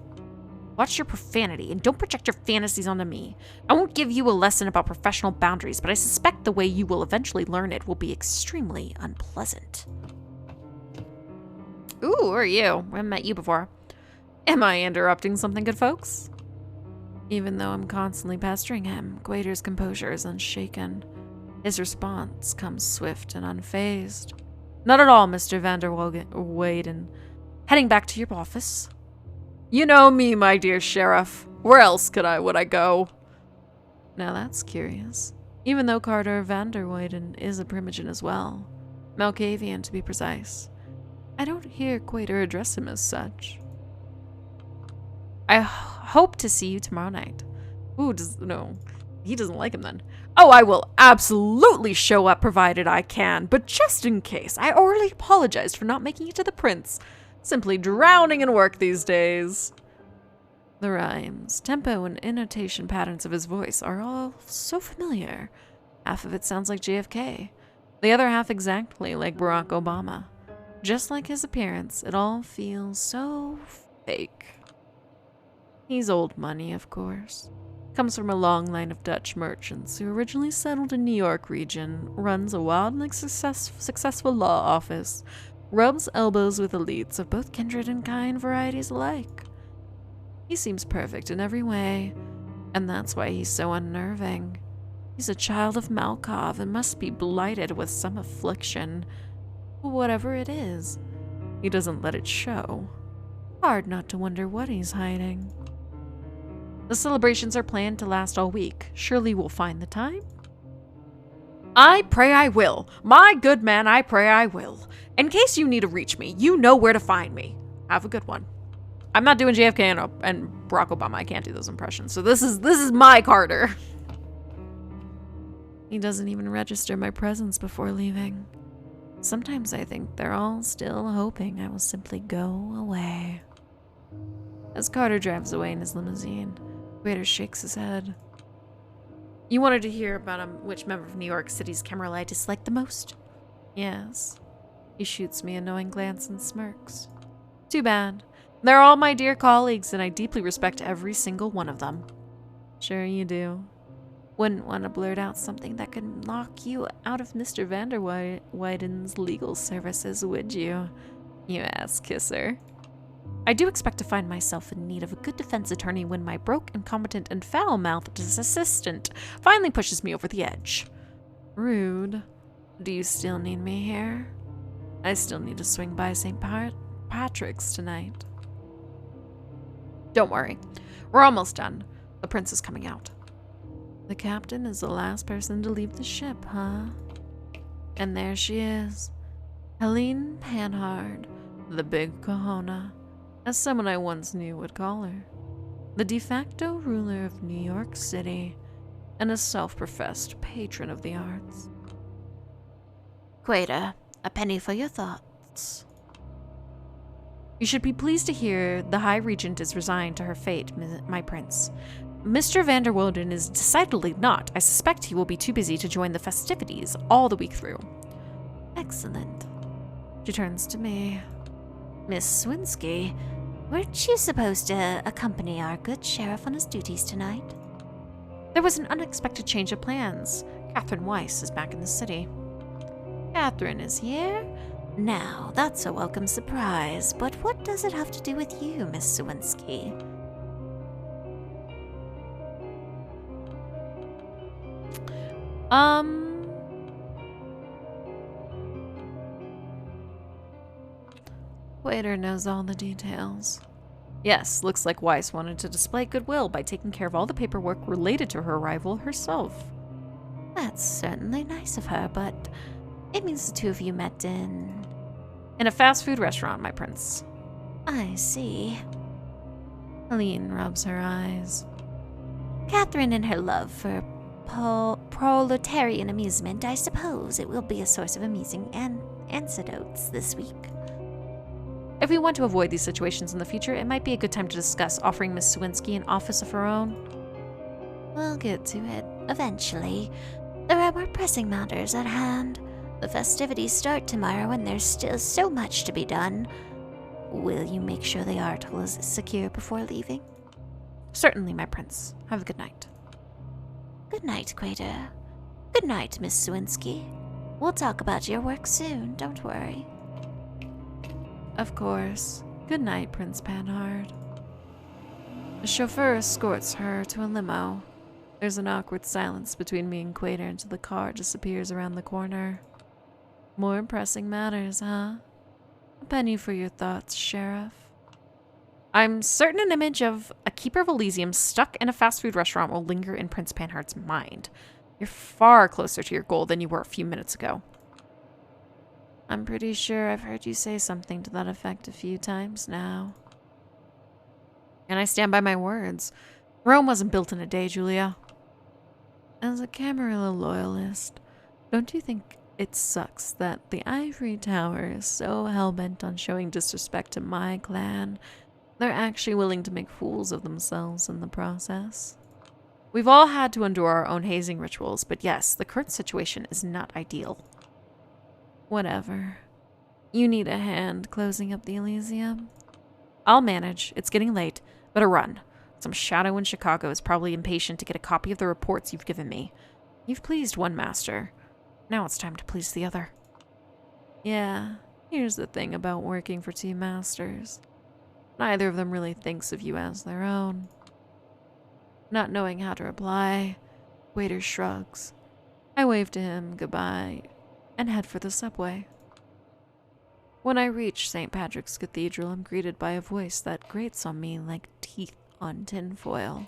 Watch your profanity and don't project your fantasies onto me. I won't give you a lesson about professional boundaries, but I suspect the way you will eventually learn it will be extremely unpleasant. Ooh, who are you? I haven't met you before. Am I interrupting something, good folks? Even though I'm constantly pestering him, Quater's composure is unshaken. His response comes swift and unfazed. Not at all, Mr. van der Weyden. Heading back to your office. You know me, my dear sheriff. Where else would I go? Now that's curious. Even though Carter van der Weyden is a Primogen as well. Malkavian, to be precise. I don't hear Quater address him as such. I hope to see you tomorrow night. Ooh, no. He doesn't like him then. Oh, I will absolutely show up provided I can, but just in case, I already apologized for not making it to the prince. Simply drowning in work these days. The rhymes, tempo, and intonation patterns of his voice are all so familiar. Half of it sounds like JFK, the other half exactly like Barack Obama. Just like his appearance, it all feels so fake. He's old money, of course. Comes from a long line of Dutch merchants who originally settled in New York region, runs a wildly successful law office, rubs elbows with elites of both kindred and kind varieties alike. He seems perfect in every way, and that's why he's so unnerving. He's a child of Malkov and must be blighted with some affliction. Whatever it is, he doesn't let it show. Hard not to wonder what he's hiding. The celebrations are planned to last all week. Surely we'll find the time? I pray I will. My good man, I pray I will. In case you need to reach me, you know where to find me. Have a good one. I'm not doing JFK and Barack Obama. I can't do those impressions. So this is my Carter. He doesn't even register my presence before leaving. Sometimes I think they're all still hoping I will simply go away. As Carter drives away in his limousine, Quater shakes his head. You wanted to hear about which member of New York City's Camarilla I dislike the most? Yes. He shoots me a knowing glance and smirks. Too bad. They're all my dear colleagues, and I deeply respect every single one of them. Sure you do. Wouldn't want to blurt out something that could knock you out of Mr. Vanderwyden's legal services, would you? You ass kisser. I do expect to find myself in need of a good defense attorney when my broke, incompetent, and foul-mouthed assistant finally pushes me over the edge. Rude. Do you still need me here? I still need to swing by St. Patrick's tonight. Don't worry. We're almost done. The prince is coming out. The captain is the last person to leave the ship, huh? And there she is. Helene Panhard, the big Kahuna, as someone I once knew would call her. The de facto ruler of New York City, and a self-professed patron of the arts. Quater, a penny for your thoughts. You should be pleased to hear the High Regent is resigned to her fate, my prince. Mr. Vanderwilden is decidedly not. I suspect he will be too busy to join the festivities all the week through. Excellent. She turns to me. Miss Swinsky, weren't you supposed to accompany our good sheriff on his duties tonight? There was an unexpected change of plans. Catherine Weiss is back in the city. Catherine is here? Now, that's a welcome surprise, but what does it have to do with you, Miss Swinsky? Waiter knows all the details. Yes, looks like Weiss wanted to display goodwill by taking care of all the paperwork related to her arrival herself. That's certainly nice of her, but it means the two of you met in a fast food restaurant, my prince. I see. Helene rubs her eyes. Catherine and her love for proletarian amusement, I suppose it will be a source of amusing anecdotes this week. If we want to avoid these situations in the future, it might be a good time to discuss offering Miss Swinsky an office of her own. We'll get to it eventually. There are more pressing matters at hand. The festivities start tomorrow and there's still so much to be done. Will you make sure the article is secure before leaving? Certainly, my prince. Have a good night. Good night, Quater. Good night, Miss Swinsky. We'll talk about your work soon, don't worry. Of course. Good night, Prince Panhard. The chauffeur escorts her to a limo. There's an awkward silence between me and Quater until the car disappears around the corner. More pressing matters, huh? A penny for your thoughts, Sheriff. I'm certain an image of a Keeper of Elysium stuck in a fast food restaurant will linger in Prince Panhard's mind. You're far closer to your goal than you were a few minutes ago. I'm pretty sure I've heard you say something to that effect a few times now. And I stand by my words. Rome wasn't built in a day, Julia. As a Camarilla loyalist, don't you think it sucks that the Ivory Tower is so hell-bent on showing disrespect to my clan, they're actually willing to make fools of themselves in the process? We've all had to endure our own hazing rituals, but yes, the current situation is not ideal. Whatever. You need a hand closing up the Elysium? I'll manage. It's getting late. Better run. Some shadow in Chicago is probably impatient to get a copy of the reports you've given me. You've pleased one master. Now it's time to please the other. Yeah, here's the thing about working for two masters. Neither of them really thinks of you as their own. Not knowing how to reply, Waiter shrugs. I wave to him goodbye and head for the subway. When I reach St. Patrick's Cathedral, I'm greeted by a voice that grates on me like teeth on tinfoil.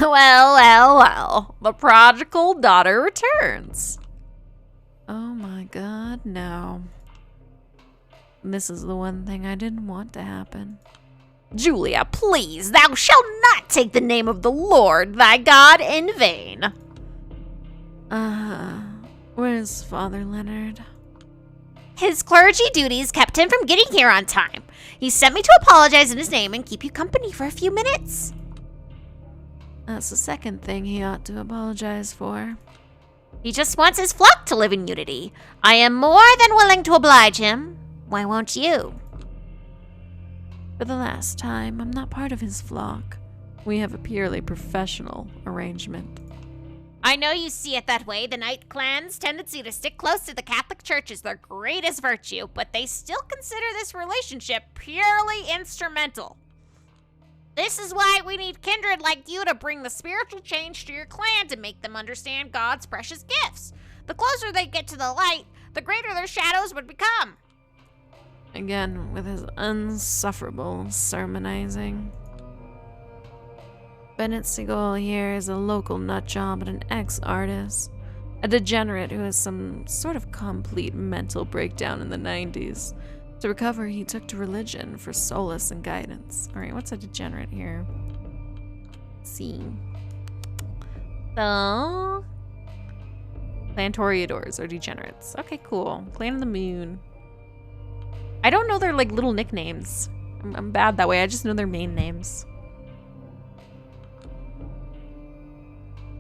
Well, the prodigal daughter returns. Oh my God, no. This is the one thing I didn't want to happen. Julia, please, thou shalt not take the name of the Lord thy God in vain. Where's Father Leonard? His clergy duties kept him from getting here on time. He sent me to apologize in his name and keep you company for a few minutes. That's the second thing he ought to apologize for. He just wants his flock to live in unity. I am more than willing to oblige him. Why won't you? For the last time, I'm not part of his flock. We have a purely professional arrangement. I know you see it that way. The Knight clan's tendency to stick close to the Catholic Church is their greatest virtue, but they still consider this relationship purely instrumental. This is why we need kindred like you to bring the spiritual change to your clan to make them understand God's precious gifts. The closer they get to the light, the greater their shadows would become. Again, with his unsufferable sermonizing. Bennett Seagull here is a local nutjob and an ex-artist. A degenerate who has some sort of complete mental breakdown in the 90s. To recover, he took to religion for solace and guidance. Alright, what's a degenerate here? Let's see. So... Clan Toreadors are degenerates. Okay, cool. Clan of the Moon. I don't know their, like, little nicknames. I'm bad that way. I just know their main names.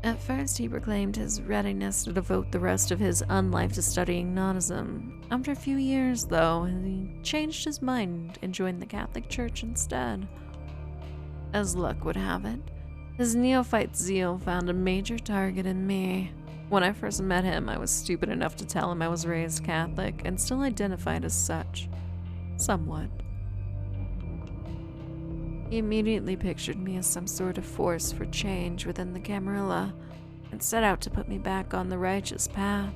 At first, he proclaimed his readiness to devote the rest of his unlife to studying Gnotism. After a few years, though, he changed his mind and joined the Catholic Church instead. As luck would have it, his neophyte zeal found a major target in me. When I first met him, I was stupid enough to tell him I was raised Catholic and still identified as such. Somewhat. He immediately pictured me as some sort of force for change within the Camarilla and set out to put me back on the righteous path.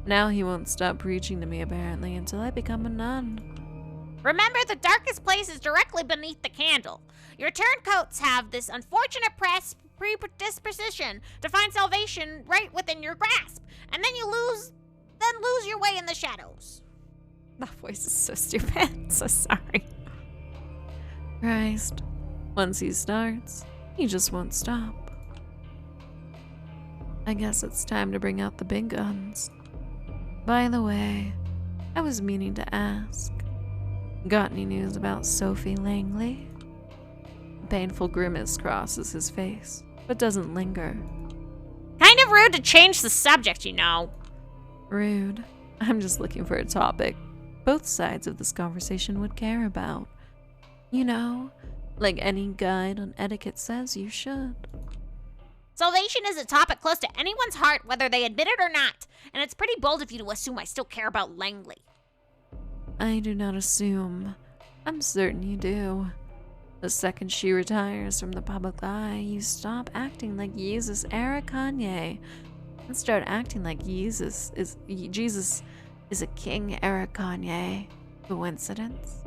Now he won't stop preaching to me, apparently, until I become a nun. Remember, the darkest place is directly beneath the candle. Your turncoats have this unfortunate predisposition to find salvation right within your grasp, and then lose your way in the shadows. That voice is so stupid. I'm so sorry. Christ. Once he starts, he just won't stop. I guess it's time to bring out the big guns. By the way, I was meaning to ask. Got any news about Sophie Langley? A painful grimace crosses his face, but doesn't linger. Kind of rude to change the subject, you know. Rude. I'm just looking for a topic both sides of this conversation would care about. You know, like any guide on etiquette says you should. Salvation is a topic close to anyone's heart, whether they admit it or not, and it's pretty bold of you to assume I still care about Langley. I do not assume. I'm certain you do. The second she retires from the public eye, you stop acting like Jesus era Kanye and start acting like Jesus is a king era Kanye. Coincidence?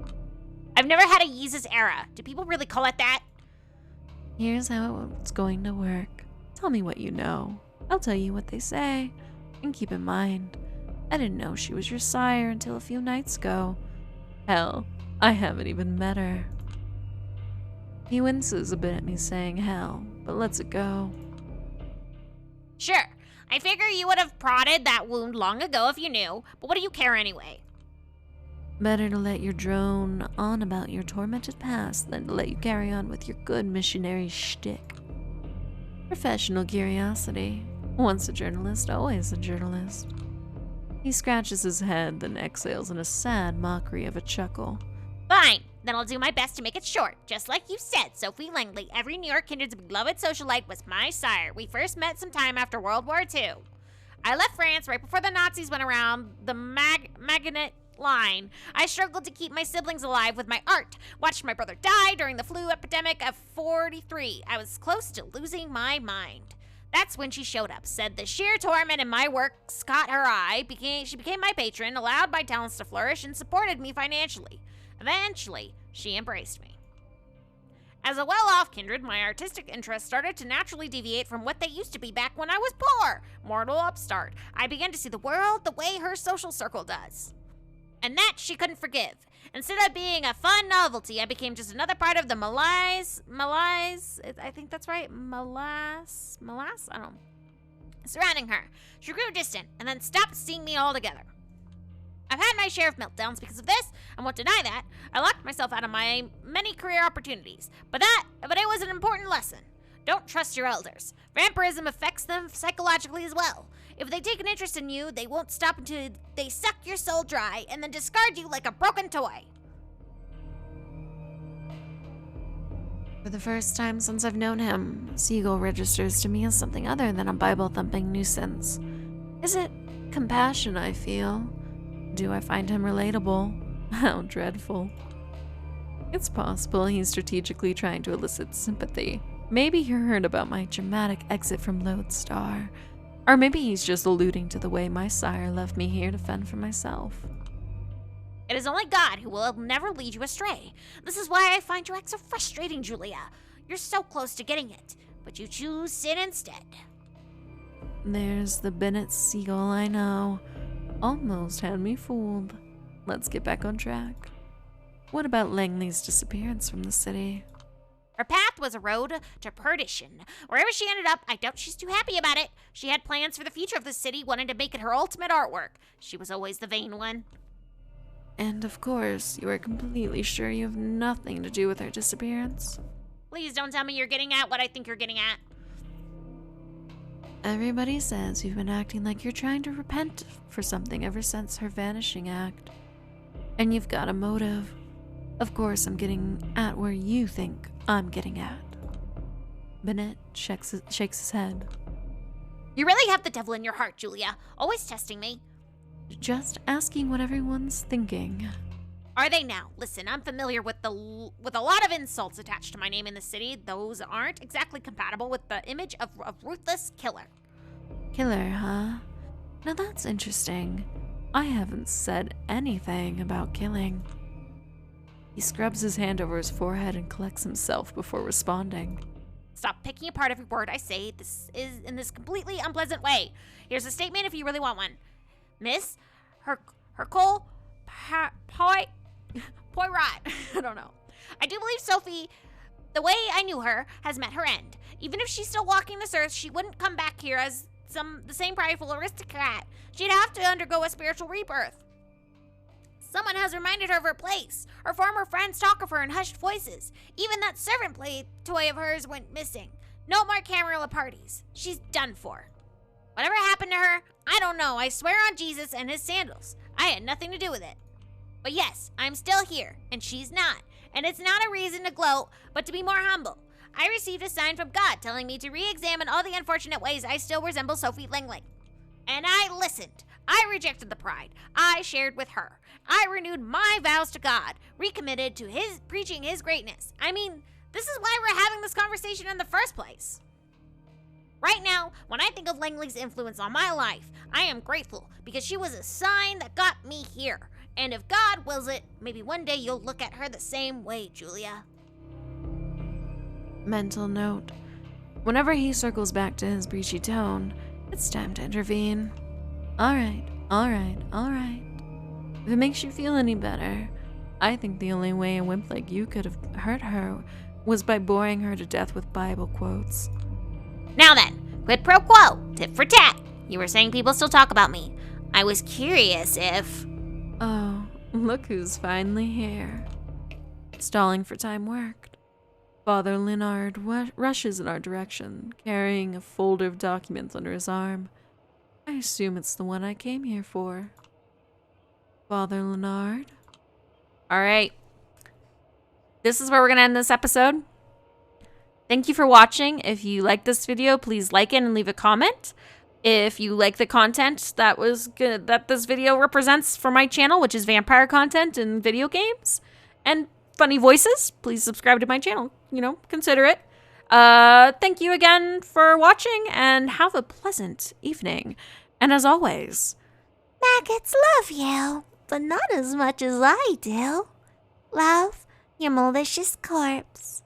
I've never had a Yeezus era. Do people really call it that? Here's how it's going to work. Tell me what you know. I'll tell you what they say. And keep in mind, I didn't know she was your sire until a few nights ago. Hell, I haven't even met her. He winces a bit at me saying hell, but lets it go. Sure. I figure you would have prodded that wound long ago if you knew, but what do you care anyway? Better to let you drone on about your tormented past than to let you carry on with your good missionary shtick. Professional curiosity. Once a journalist, always a journalist. He scratches his head, then exhales in a sad mockery of a chuckle. Fine, then I'll do my best to make it short. Just like you said, Sophie Langley, every New York kindred's beloved socialite, was my sire. We first met sometime after World War II. I left France right before the Nazis went around the Maginot Line. I struggled to keep my siblings alive with my art. Watched my brother die during the flu epidemic of '43. I was close to losing my mind. That's when she showed up, said the sheer torment in my works caught her eye. She became my patron, allowed my talents to flourish, and supported me financially. Eventually, she embraced me. As a well-off kindred, my artistic interests started to naturally deviate from what they used to be back when I was poor. Mortal upstart. I began to see the world the way her social circle does. And that she couldn't forgive. Instead of being a fun novelty, I became just another part of the malaise, I think that's right, malaise, I don't know, surrounding her. She grew distant and then stopped seeing me altogether. I've had my share of meltdowns because of this. I won't deny that. I locked myself out of my many career opportunities. But it was an important lesson. Don't trust your elders. Vampirism affects them psychologically as well. If they take an interest in you, they won't stop until they suck your soul dry and then discard you like a broken toy. For the first time since I've known him, Siegel registers to me as something other than a Bible-thumping nuisance. Is it compassion I feel? Do I find him relatable? How dreadful. It's possible he's strategically trying to elicit sympathy. Maybe he heard about my dramatic exit from Lodestar. Or maybe he's just alluding to the way my sire left me here to fend for myself. It is only God who will never lead you astray. This is why I find your act so frustrating, Julia. You're so close to getting it, but you choose sin instead. There's the Bennett Siegel I know. Almost had me fooled. Let's get back on track. What about Langley's disappearance from the city? Her path was a road to perdition. Wherever she ended up, I doubt she's too happy about it. She had plans for the future of the city, wanted to make it her ultimate artwork. She was always the vain one. And of course, you are completely sure you have nothing to do with her disappearance? Please don't tell me you're getting at what I think you're getting at. Everybody says you've been acting like you're trying to repent for something ever since her vanishing act. And you've got a motive. Of course, I'm getting at where you think I'm getting at. Bennett shakes his head. You really have the devil in your heart, Julia. Always testing me. Just asking what everyone's thinking. Are they now? Listen, I'm familiar with a lot of insults attached to my name in the city. Those aren't exactly compatible with the image of a ruthless killer. Killer, huh? Now that's interesting. I haven't said anything about killing. He scrubs his hand over his forehead and collects himself before responding. Stop picking apart every word I say. This is in this completely unpleasant way. Here's a statement if you really want one. Miss Hercule Poirot. I don't know. I do believe Sophie, the way I knew her, has met her end. Even if she's still walking this earth, she wouldn't come back here as the same prideful aristocrat. She'd have to undergo a spiritual rebirth. Someone has reminded her of her place. Her former friends talk of her in hushed voices. Even that servant play toy of hers went missing. No more Camarilla parties. She's done for. Whatever happened to her, I don't know. I swear on Jesus and his sandals. I had nothing to do with it. But yes, I'm still here, and she's not. And it's not a reason to gloat, but to be more humble. I received a sign from God telling me to re-examine all the unfortunate ways I still resemble Sophie Langley. And I listened. I rejected the pride. I shared with her. I renewed my vows to God, recommitted to preaching his greatness. I mean, this is why we're having this conversation in the first place. Right now, when I think of Langley's influence on my life, I am grateful because she was a sign that got me here. And if God wills it, maybe one day you'll look at her the same way, Julia. Mental note. Whenever he circles back to his breachy tone, it's time to intervene. Alright. If it makes you feel any better, I think the only way a wimp like you could have hurt her was by boring her to death with Bible quotes. Now then, quid pro quo, tit for tat. You were saying people still talk about me. I was curious if... Oh, look who's finally here. Stalling for time worked. Father Leonard rushes in our direction, carrying a folder of documents under his arm. I assume it's the one I came here for. Father Leonard? Alright. This is where we're going to end this episode. Thank you for watching. If you like this video, please like it and leave a comment. If you like the content that this video represents for my channel, which is vampire content and video games and funny voices, please subscribe to my channel. Consider it. Thank you again for watching and have a pleasant evening. And as always, maggots love you, but not as much as I do. Love, your malicious corpse.